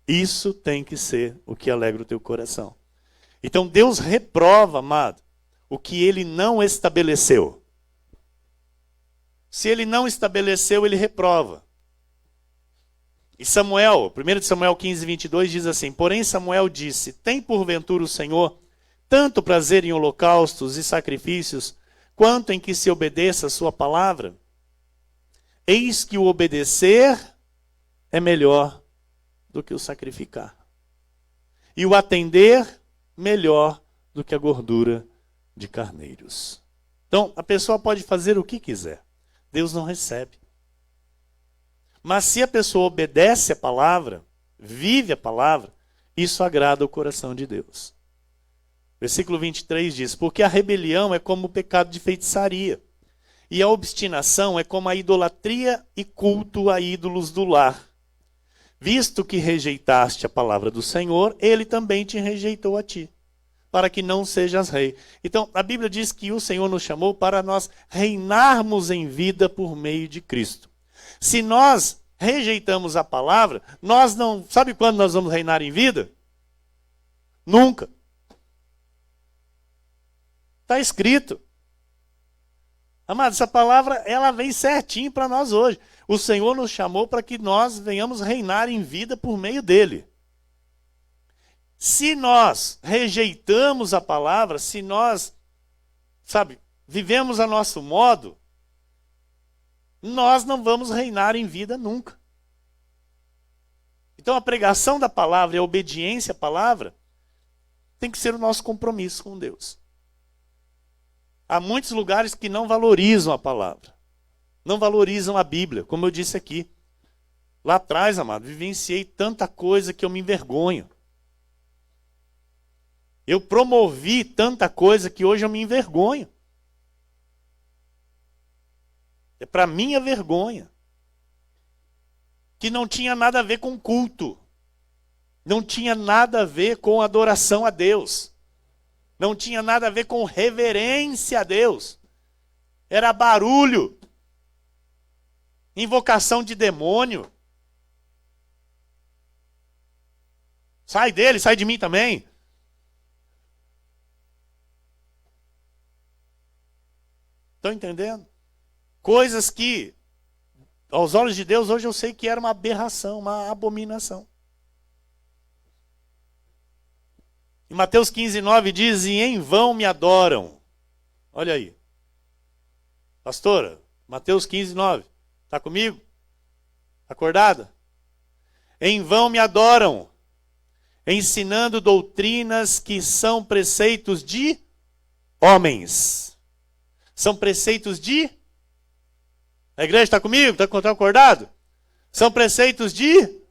Isso tem que ser o que alegra o teu coração. Então Deus reprova, amado, o que Ele não estabeleceu. Se Ele não estabeleceu, Ele reprova. E Samuel, 1 Samuel 15, 22 diz assim: porém Samuel disse, tem porventura o Senhor tanto prazer em holocaustos e sacrifícios, quanto em que se obedeça a sua palavra? Eis que o obedecer é melhor do que o sacrificar, e o atender melhor do que a gordura de carneiros. Então, a pessoa pode fazer o que quiser, Deus não recebe. Mas se a pessoa obedece a palavra, vive a palavra, isso agrada o coração de Deus. Versículo 23 diz: porque a rebelião é como o pecado de feitiçaria, e a obstinação é como a idolatria e culto a ídolos do lar. Visto que rejeitaste a palavra do Senhor, Ele também te rejeitou a ti, para que não sejas rei. Então, a Bíblia diz que o Senhor nos chamou para nós reinarmos em vida por meio de Cristo. Se nós rejeitamos a palavra, nós não... Sabe quando nós vamos reinar em vida? Nunca. Está escrito. Amado, essa palavra, ela vem certinho para nós hoje. O Senhor nos chamou para que nós venhamos reinar em vida por meio dele. Se nós rejeitamos a palavra, se nós, vivemos a nosso modo, nós não vamos reinar em vida nunca. Então a pregação da palavra e a obediência à palavra tem que ser o nosso compromisso com Deus. Há muitos lugares que não valorizam a palavra, não valorizam a Bíblia, como eu disse aqui. Lá atrás, amado, vivenciei tanta coisa que eu me envergonho. Eu promovi tanta coisa que hoje eu me envergonho. É para minha vergonha. Que não tinha nada a ver com culto. Não tinha nada a ver com adoração a Deus. Não tinha nada a ver com reverência a Deus. Era barulho. Invocação de demônio. Sai dele, sai de mim também. Estão entendendo? Coisas que, aos olhos de Deus, hoje eu sei que era uma aberração, uma abominação. E Mateus 15, 9 diz: e em vão me adoram. Olha aí. Pastora, Mateus 15, 9. Está comigo? Acordada? Em vão me adoram, ensinando doutrinas que são preceitos de homens. São preceitos de... A igreja está comigo? Está acordado? São preceitos de...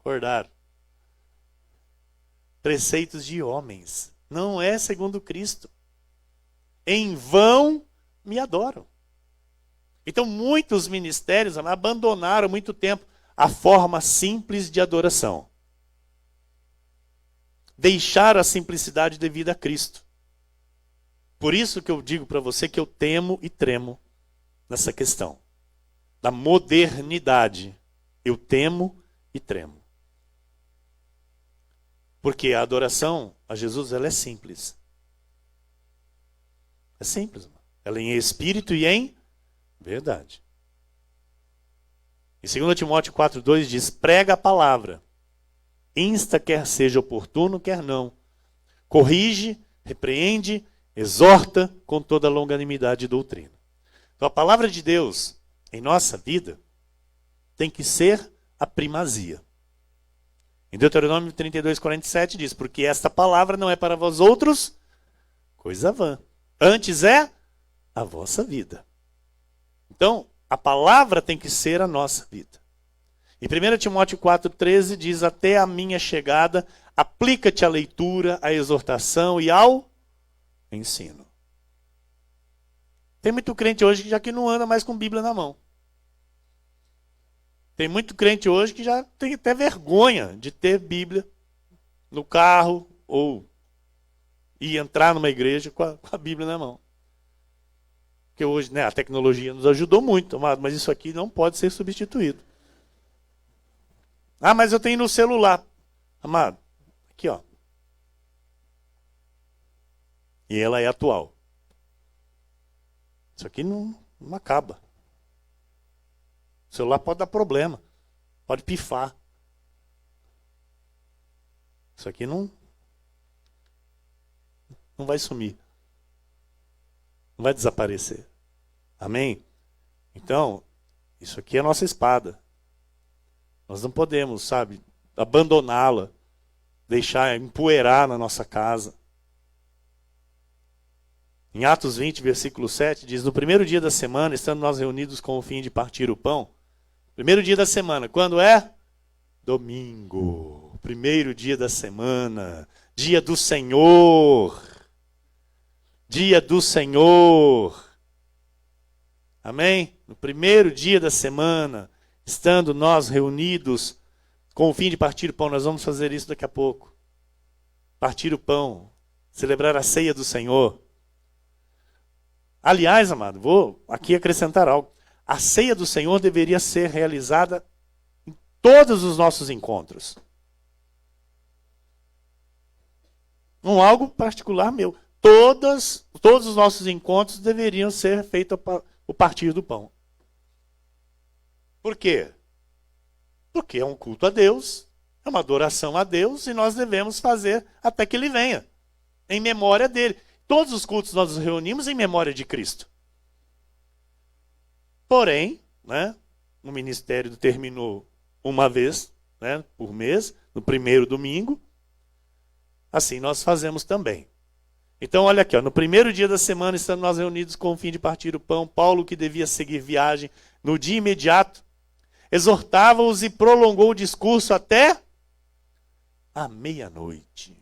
Acordaram. Preceitos de homens. Não é segundo Cristo. Em vão me adoram. Então muitos ministérios abandonaram há muito tempo a forma simples de adoração. Deixaram a simplicidade devida a Cristo. Por isso que eu digo para você que eu temo e tremo nessa questão da modernidade. Eu temo e tremo. Porque a adoração a Jesus, ela é simples. É simples, mano. Ela é em espírito e em verdade. Em 2 Timóteo 4,2 diz: prega a palavra, insta quer seja oportuno, quer não. Corrige, repreende, exorta com toda longanimidade e doutrina. Então a palavra de Deus em nossa vida tem que ser a primazia. Em Deuteronômio 32:47 diz: porque esta palavra não é para vós outros coisa vã, antes é a vossa vida. Então a palavra tem que ser a nossa vida. Em 1 Timóteo 4,13 diz: até a minha chegada, aplica-te à leitura, à exortação e ao ensino. Tem muito crente hoje que já que não anda mais com Bíblia na mão. Tem muito crente hoje que já tem até vergonha de ter Bíblia no carro ou ir entrar numa igreja com a Bíblia na mão. Porque hoje, né, a tecnologia nos ajudou muito, amado, mas isso aqui não pode ser substituído. Ah, mas eu tenho no celular. Amado, aqui ó. E ela é atual. Isso aqui não acaba. O celular pode dar problema. Pode pifar. Isso aqui não vai sumir. Não vai desaparecer. Amém? Então, isso aqui é a nossa espada. Nós não podemos, sabe, abandoná-la, deixar empoeirar na nossa casa. Em Atos 20, versículo 7, diz: no primeiro dia da semana, estando nós reunidos com o fim de partir o pão. Primeiro dia da semana, quando é? Domingo. Primeiro dia da semana. Dia do Senhor. Dia do Senhor. Amém? No primeiro dia da semana, estando nós reunidos com o fim de partir o pão, nós vamos fazer isso daqui a pouco. Partir o pão, celebrar a ceia do Senhor. Aliás, amado, vou aqui acrescentar algo. A ceia do Senhor deveria ser realizada em todos os nossos encontros. Não algo particular meu. Todos os nossos encontros deveriam ser feitos o partir do pão. Por quê? Porque é um culto a Deus, é uma adoração a Deus, e nós devemos fazer até que Ele venha, em memória dEle. Todos os cultos nós nos reunimos em memória de Cristo. Porém, né, o ministério terminou uma vez, né, por mês, no primeiro domingo. Assim nós fazemos também. Então, olha aqui, ó, no primeiro dia da semana, estando nós reunidos com o fim de partir o pão, Paulo, que devia seguir viagem no dia imediato, exortava-os e prolongou o discurso até a meia-noite.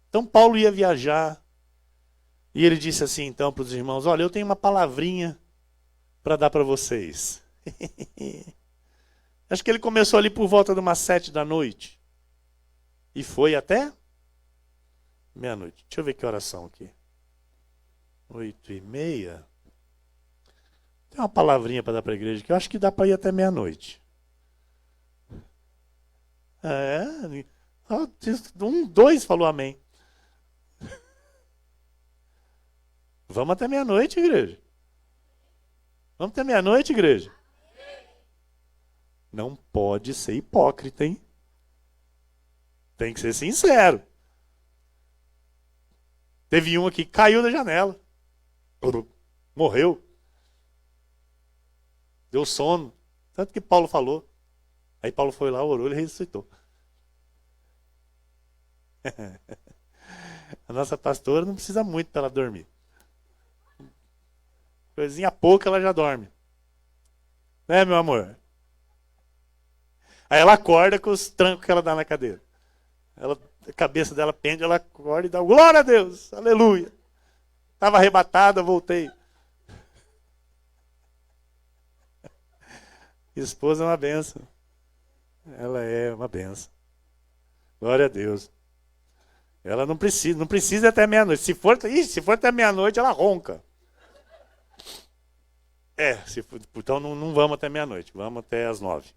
Então, Paulo ia viajar, e ele disse assim, então, para os irmãos: olha, eu tenho uma palavrinha para dar para vocês. Acho que ele começou ali por volta de umas 7 da noite. E foi até meia-noite. Deixa eu ver que horas são aqui. 8h30. Tem uma palavrinha para dar para a igreja que eu acho que dá para ir até meia-noite. Dois falou amém. Vamos até meia-noite, igreja. Vamos até meia-noite, igreja. Não pode ser hipócrita, hein? Tem que ser sincero. Teve um aqui que caiu da janela. Morreu. Deu sono. Tanto que Paulo falou. Aí Paulo foi lá, orou e ressuscitou. A nossa pastora não precisa muito para ela dormir. Coisinha pouca ela já dorme. Né, meu amor? Aí ela acorda com os trancos que ela dá na cadeira. A cabeça dela pende, ela acorda e dá glória a Deus, aleluia. Estava arrebatada, voltei. Esposa é uma benção. Ela é uma benção. Glória a Deus. Ela não precisa até meia-noite. Se for até meia-noite, ela ronca. Então não vamos até meia-noite, vamos até as 9.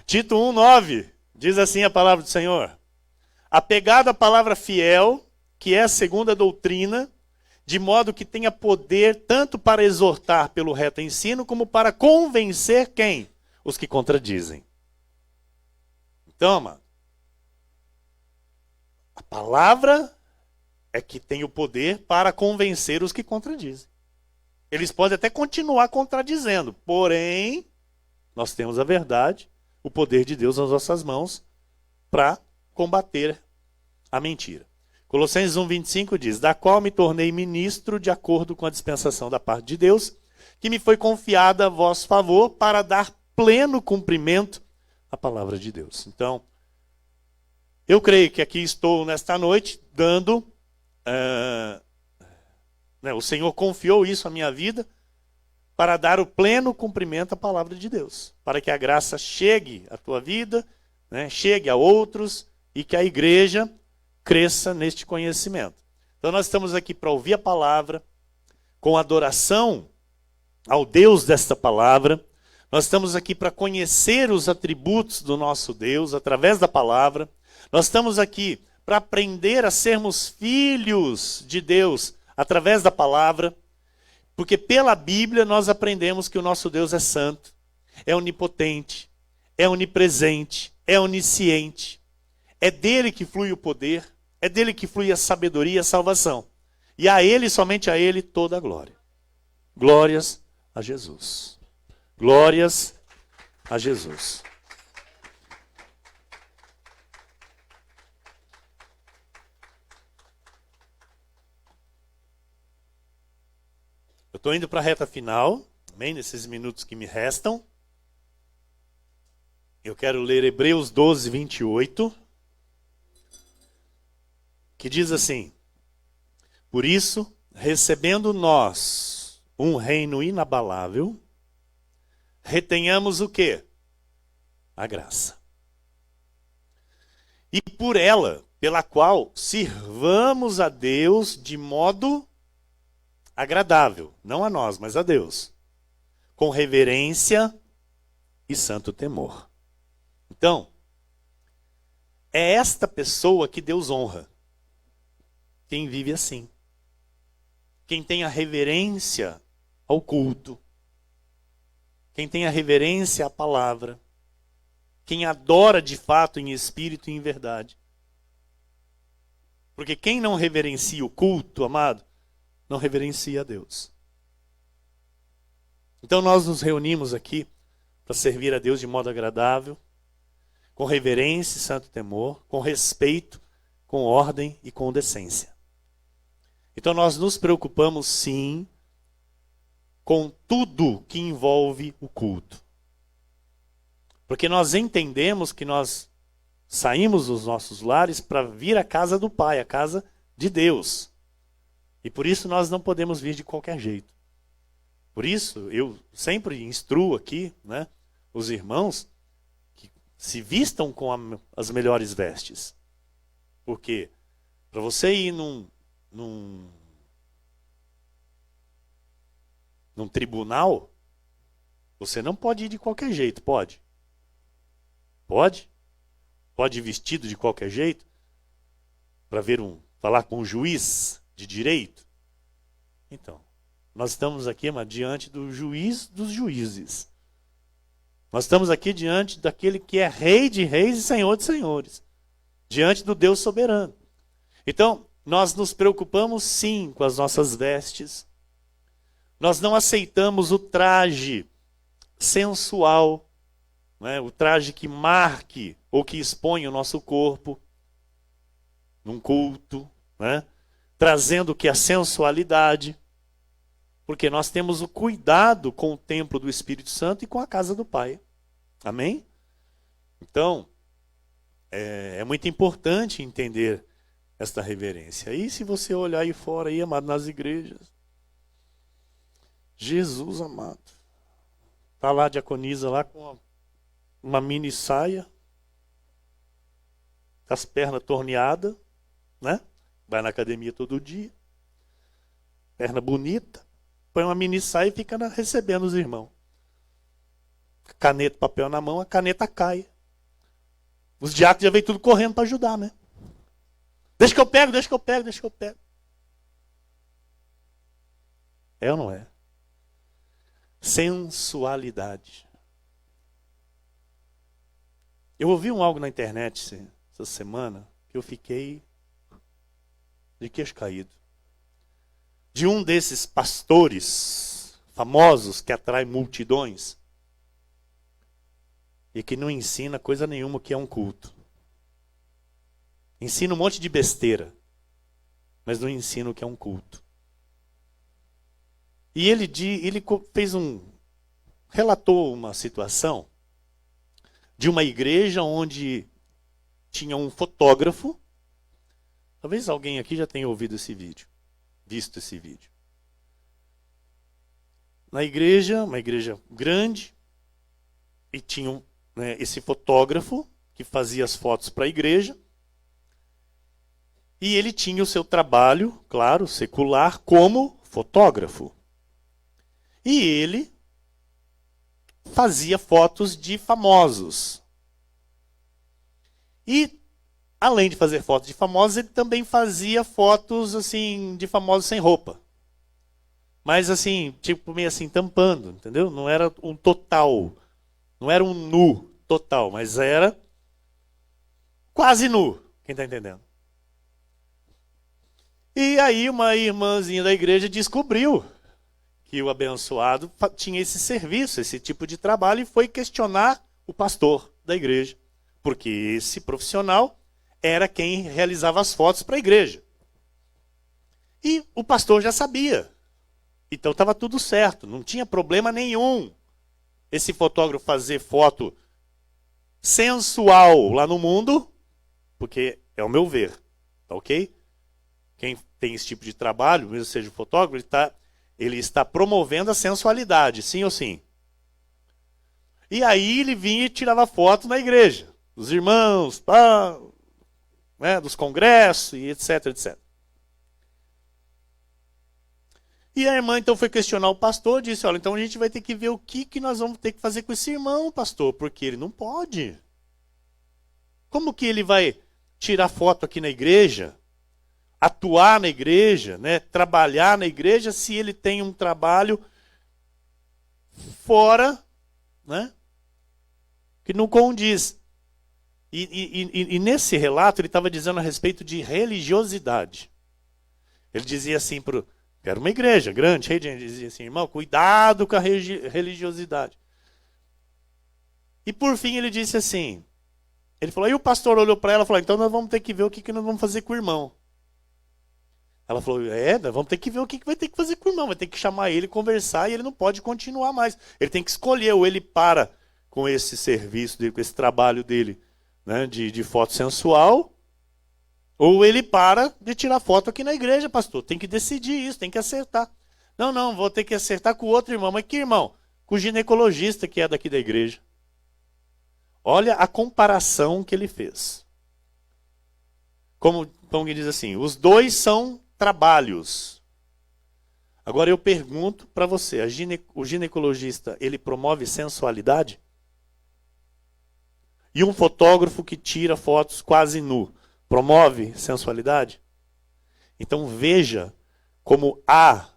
Tito 1:9 diz assim a palavra do Senhor: apegado à palavra fiel, que é a segunda a doutrina, de modo que tenha poder tanto para exortar pelo reto ensino, como para convencer quem? Os que contradizem. Então, mano, a palavra é que tem o poder para convencer os que contradizem. Eles podem até continuar contradizendo, porém, nós temos a verdade, o poder de Deus nas nossas mãos para combater a mentira. Colossenses 1:25 diz: da qual me tornei ministro de acordo com a dispensação da parte de Deus, que me foi confiada a vosso favor para dar pleno cumprimento à palavra de Deus. Então, eu creio que aqui estou nesta noite dando... o Senhor confiou isso à minha vida para dar o pleno cumprimento à palavra de Deus, para que a graça chegue à tua vida, né, chegue a outros e que a igreja cresça neste conhecimento. Então nós estamos aqui para ouvir a palavra, com adoração ao Deus desta palavra. Nós estamos aqui para conhecer os atributos do nosso Deus através da palavra. Nós estamos aqui para aprender a sermos filhos de Deus através da palavra, porque pela Bíblia nós aprendemos que o nosso Deus é santo, é onipotente, é onipresente, é onisciente. É dele que flui o poder, é dele que flui a sabedoria e a salvação. E a ele, somente a ele, toda a glória. Glórias a Jesus. Glórias a Jesus. Eu estou indo para a reta final, amém? Nesses minutos que me restam. Eu quero ler Hebreus 12, 28, que diz assim: por isso, recebendo nós um reino inabalável, retenhamos o quê? A graça. E por ela, pela qual sirvamos a Deus de modo agradável, não a nós, mas a Deus, com reverência e santo temor. Então, é esta pessoa que Deus honra. Quem vive assim. Quem tem a reverência ao culto. Quem tem a reverência à palavra. Quem adora de fato em espírito e em verdade. Porque quem não reverencia o culto, amado, não reverencia a Deus. Então nós nos reunimos aqui para servir a Deus de modo agradável, com reverência e santo temor, com respeito, com ordem e com decência. Então nós nos preocupamos sim com tudo que envolve o culto. Porque nós entendemos que nós saímos dos nossos lares para vir à casa do Pai, à casa de Deus. E por isso nós não podemos vir de qualquer jeito. Por isso eu sempre instruo aqui, né, os irmãos que se vistam com as melhores vestes. Porque para você ir num tribunal, você não pode ir de qualquer jeito, pode? Pode? Pode ir vestido de qualquer jeito? Para falar com um juiz de direito? Então, nós estamos aqui, mas diante do juiz dos juízes. Nós estamos aqui diante daquele que é rei de reis e senhor de senhores. Diante do Deus soberano. Então, nós nos preocupamos sim com as nossas vestes. Nós não aceitamos o traje sensual, né? O traje que marque ou que expõe o nosso corpo num culto, né? Trazendo o que? A sensualidade. Porque nós temos o cuidado com o templo do Espírito Santo e com a casa do Pai. Amém? Então, é muito importante entender esta reverência. E se você olhar aí fora, aí, amado, nas igrejas, Jesus amado, está lá a diaconisa lá com uma mini saia, com as pernas torneadas, né? Vai na academia todo dia, perna bonita, põe uma mini saia e fica recebendo os irmãos. Caneta, papel na mão, a caneta cai. Os diáconos já vêm tudo correndo para ajudar, né? Deixa que eu pego, deixa que eu pego, deixa que eu pego. É ou não é? Sensualidade. Eu ouvi algo na internet essa semana que eu fiquei de queixo caído. De um desses pastores famosos que atrai multidões e que não ensina coisa nenhuma que é um culto. Ensina um monte de besteira, mas não ensina o que é um culto. E ele relatou uma situação de uma igreja onde tinha um fotógrafo. Talvez alguém aqui já tenha ouvido esse vídeo, visto esse vídeo. na igreja, uma igreja grande, e tinha esse fotógrafo que fazia as fotos para a igreja. E ele tinha o seu trabalho, claro, secular, como fotógrafo. E ele fazia fotos de famosos. E, além de fazer fotos de famosos, ele também fazia fotos assim de famosos sem roupa. Mas assim, tipo meio assim, tampando, entendeu? Não era um total, não era um nu total, mas era quase nu, quem está entendendo? E aí uma irmãzinha da igreja descobriu que o abençoado tinha esse serviço, esse tipo de trabalho, e foi questionar o pastor da igreja, porque esse profissional era quem realizava as fotos para a igreja. E o pastor já sabia. Então estava tudo certo, não tinha problema nenhum esse fotógrafo fazer foto sensual lá no mundo, porque é o meu ver, tá ok? Quem tem esse tipo de trabalho, mesmo seja fotógrafo, ele está promovendo a sensualidade, sim ou sim? E aí ele vinha e tirava foto na igreja, dos irmãos, dos congressos e etc, etc. E a irmã então foi questionar o pastor, disse, olha, então a gente vai ter que ver o que nós vamos ter que fazer com esse irmão, pastor, porque ele não pode. Como que ele vai tirar foto aqui na igreja, atuar na igreja, trabalhar na igreja, se ele tem um trabalho fora, que não condiz. E nesse relato ele estava dizendo a respeito de religiosidade. Ele dizia assim, era uma igreja grande, cheia de gente, dizia assim, irmão, cuidado com a religiosidade. E por fim ele disse assim, ele falou, aí o pastor olhou para ela e falou, então nós vamos ter que ver o que nós vamos fazer com o irmão. Ela falou, nós vamos ter que ver o que vai ter que fazer com o irmão, vai ter que chamar ele, conversar, e ele não pode continuar mais. Ele tem que escolher, ou ele para com esse serviço dele, com esse trabalho dele, de foto sensual, ou ele para de tirar foto aqui na igreja, pastor. Tem que decidir isso, tem que acertar. Não, vou ter que acertar com o outro irmão. Mas que irmão? Com o ginecologista que é daqui da igreja. Olha a comparação que ele fez. Como que diz assim, os dois são trabalhos. Agora eu pergunto para você, o ginecologista, ele promove sensualidade? E um fotógrafo que tira fotos quase nu, promove sensualidade? Então veja como há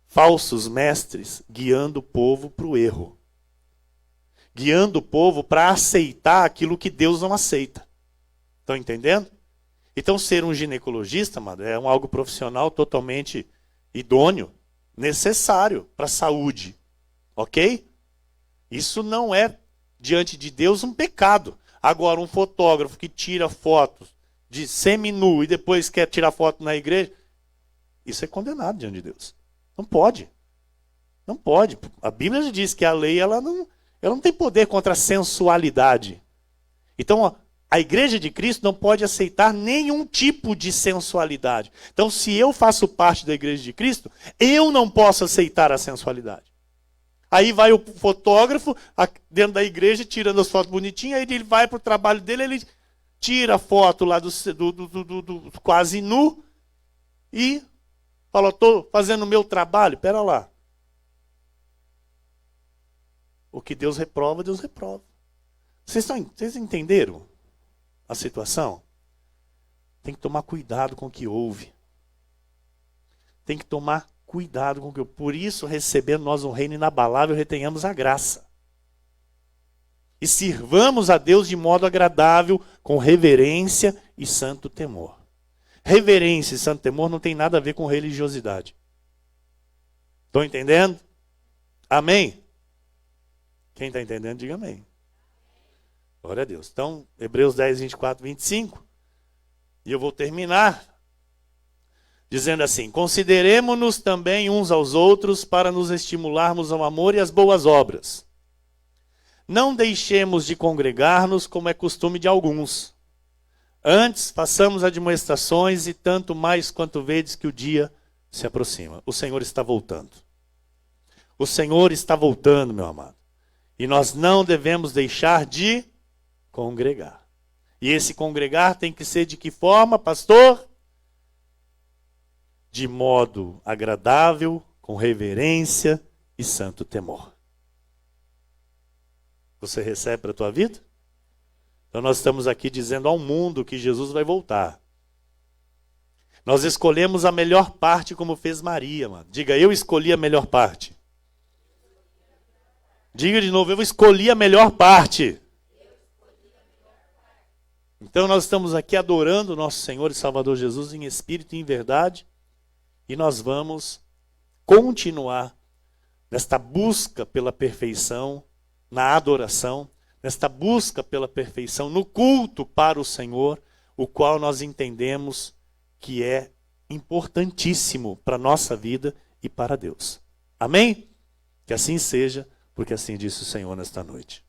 falsos mestres guiando o povo para o erro. Guiando o povo para aceitar aquilo que Deus não aceita. Estão entendendo? Então ser um ginecologista, amado, é algo profissional totalmente idôneo, necessário para a saúde. Ok? Isso não é, diante de Deus, um pecado. Agora, um fotógrafo que tira fotos de semi-nu e depois quer tirar foto na igreja, isso é condenado diante de Deus. Não pode. Não pode. A Bíblia já diz que a lei ela não tem poder contra a sensualidade. Então, a igreja de Cristo não pode aceitar nenhum tipo de sensualidade. Então, se eu faço parte da igreja de Cristo, eu não posso aceitar a sensualidade. Aí vai o fotógrafo dentro da igreja, tirando as fotos bonitinhas, aí ele vai para o trabalho dele, ele tira a foto lá do quase nu e fala, estou fazendo o meu trabalho. Pera lá. O que Deus reprova, Deus reprova. Vocês entenderam a situação? Tem que tomar cuidado com o que ouve. Tem que tomar cuidado com o que ouve. Por isso, recebendo nós um reino inabalável, retenhamos a graça. E sirvamos a Deus de modo agradável, com reverência e santo temor. Reverência e santo temor não tem nada a ver com religiosidade. Estão entendendo? Amém? Quem está entendendo, diga amém. Glória a Deus. Então, Hebreus 10, 24, 25. E eu vou terminar dizendo assim, consideremo-nos também uns aos outros para nos estimularmos ao amor e às boas obras. Não deixemos de congregar-nos como é costume de alguns. Antes, façamos admoestações e tanto mais quanto vedes que o dia se aproxima. O Senhor está voltando. O Senhor está voltando, meu amado. E nós não devemos deixar de congregar. E esse congregar tem que ser de que forma, pastor? De modo agradável, com reverência e santo temor. Você recebe para a tua vida? Então nós estamos aqui dizendo ao mundo que Jesus vai voltar. Nós escolhemos a melhor parte como fez Maria, mano. Diga, eu escolhi a melhor parte. Diga de novo, eu escolhi a melhor parte. Então nós estamos aqui adorando o nosso Senhor e Salvador Jesus em espírito e em verdade. E nós vamos continuar nesta busca pela perfeição, na adoração, nesta busca pela perfeição, no culto para o Senhor, o qual nós entendemos que é importantíssimo para a nossa vida e para Deus. Amém? Que assim seja, porque assim disse o Senhor nesta noite.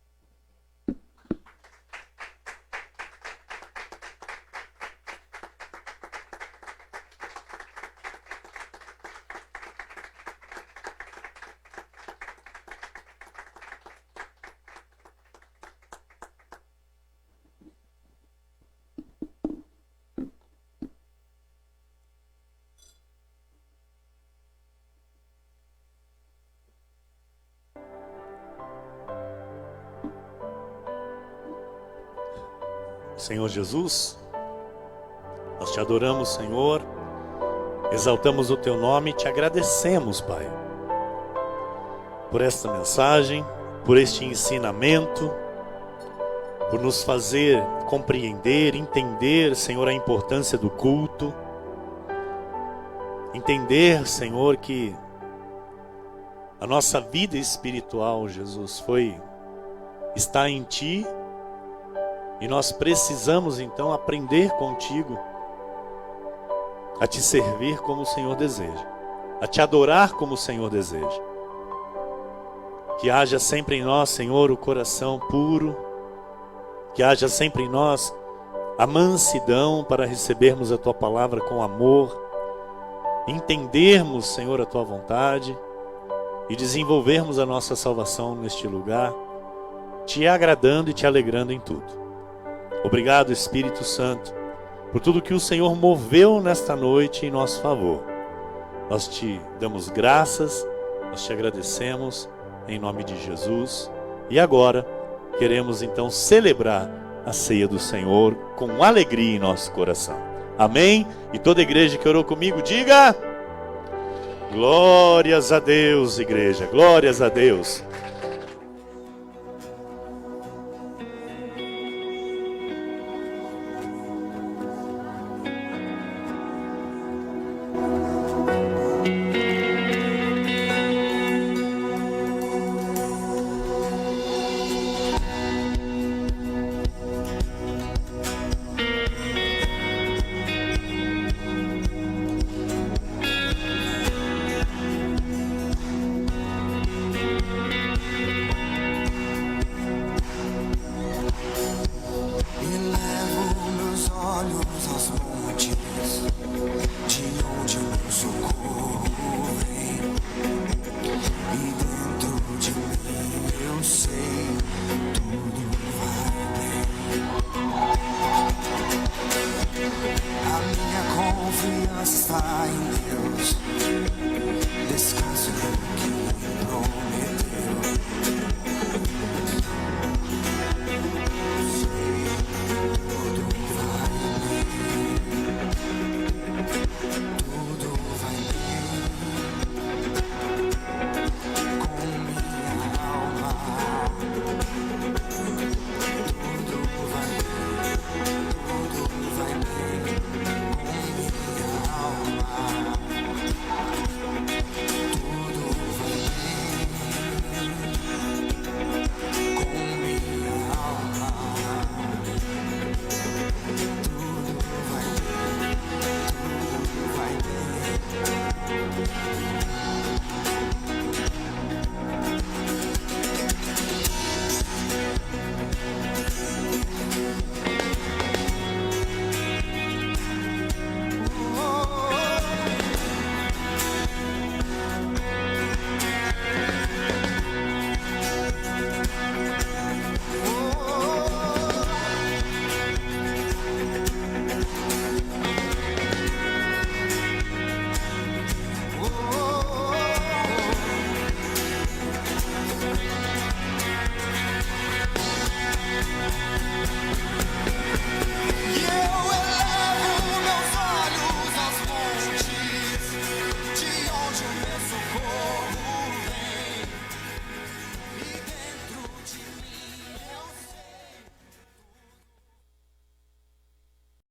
Senhor Jesus, nós te adoramos, Senhor, exaltamos o teu nome e te agradecemos, Pai, por esta mensagem, por este ensinamento, por nos fazer compreender, entender, Senhor, a importância do culto, entender, Senhor, que a nossa vida espiritual, Jesus, está em Ti. E nós precisamos então aprender contigo a te servir como o Senhor deseja, a te adorar como o Senhor deseja. Que haja sempre em nós, Senhor, o coração puro, que haja sempre em nós a mansidão para recebermos a tua palavra com amor, entendermos, Senhor, a tua vontade e desenvolvermos a nossa salvação neste lugar, te agradando e te alegrando em tudo. Obrigado, Espírito Santo, por tudo que o Senhor moveu nesta noite em nosso favor. Nós te damos graças, nós te agradecemos em nome de Jesus. E agora queremos então celebrar a ceia do Senhor com alegria em nosso coração. Amém? E toda a igreja que orou comigo, diga: glórias a Deus, igreja, glórias a Deus. Confiança está em Deus.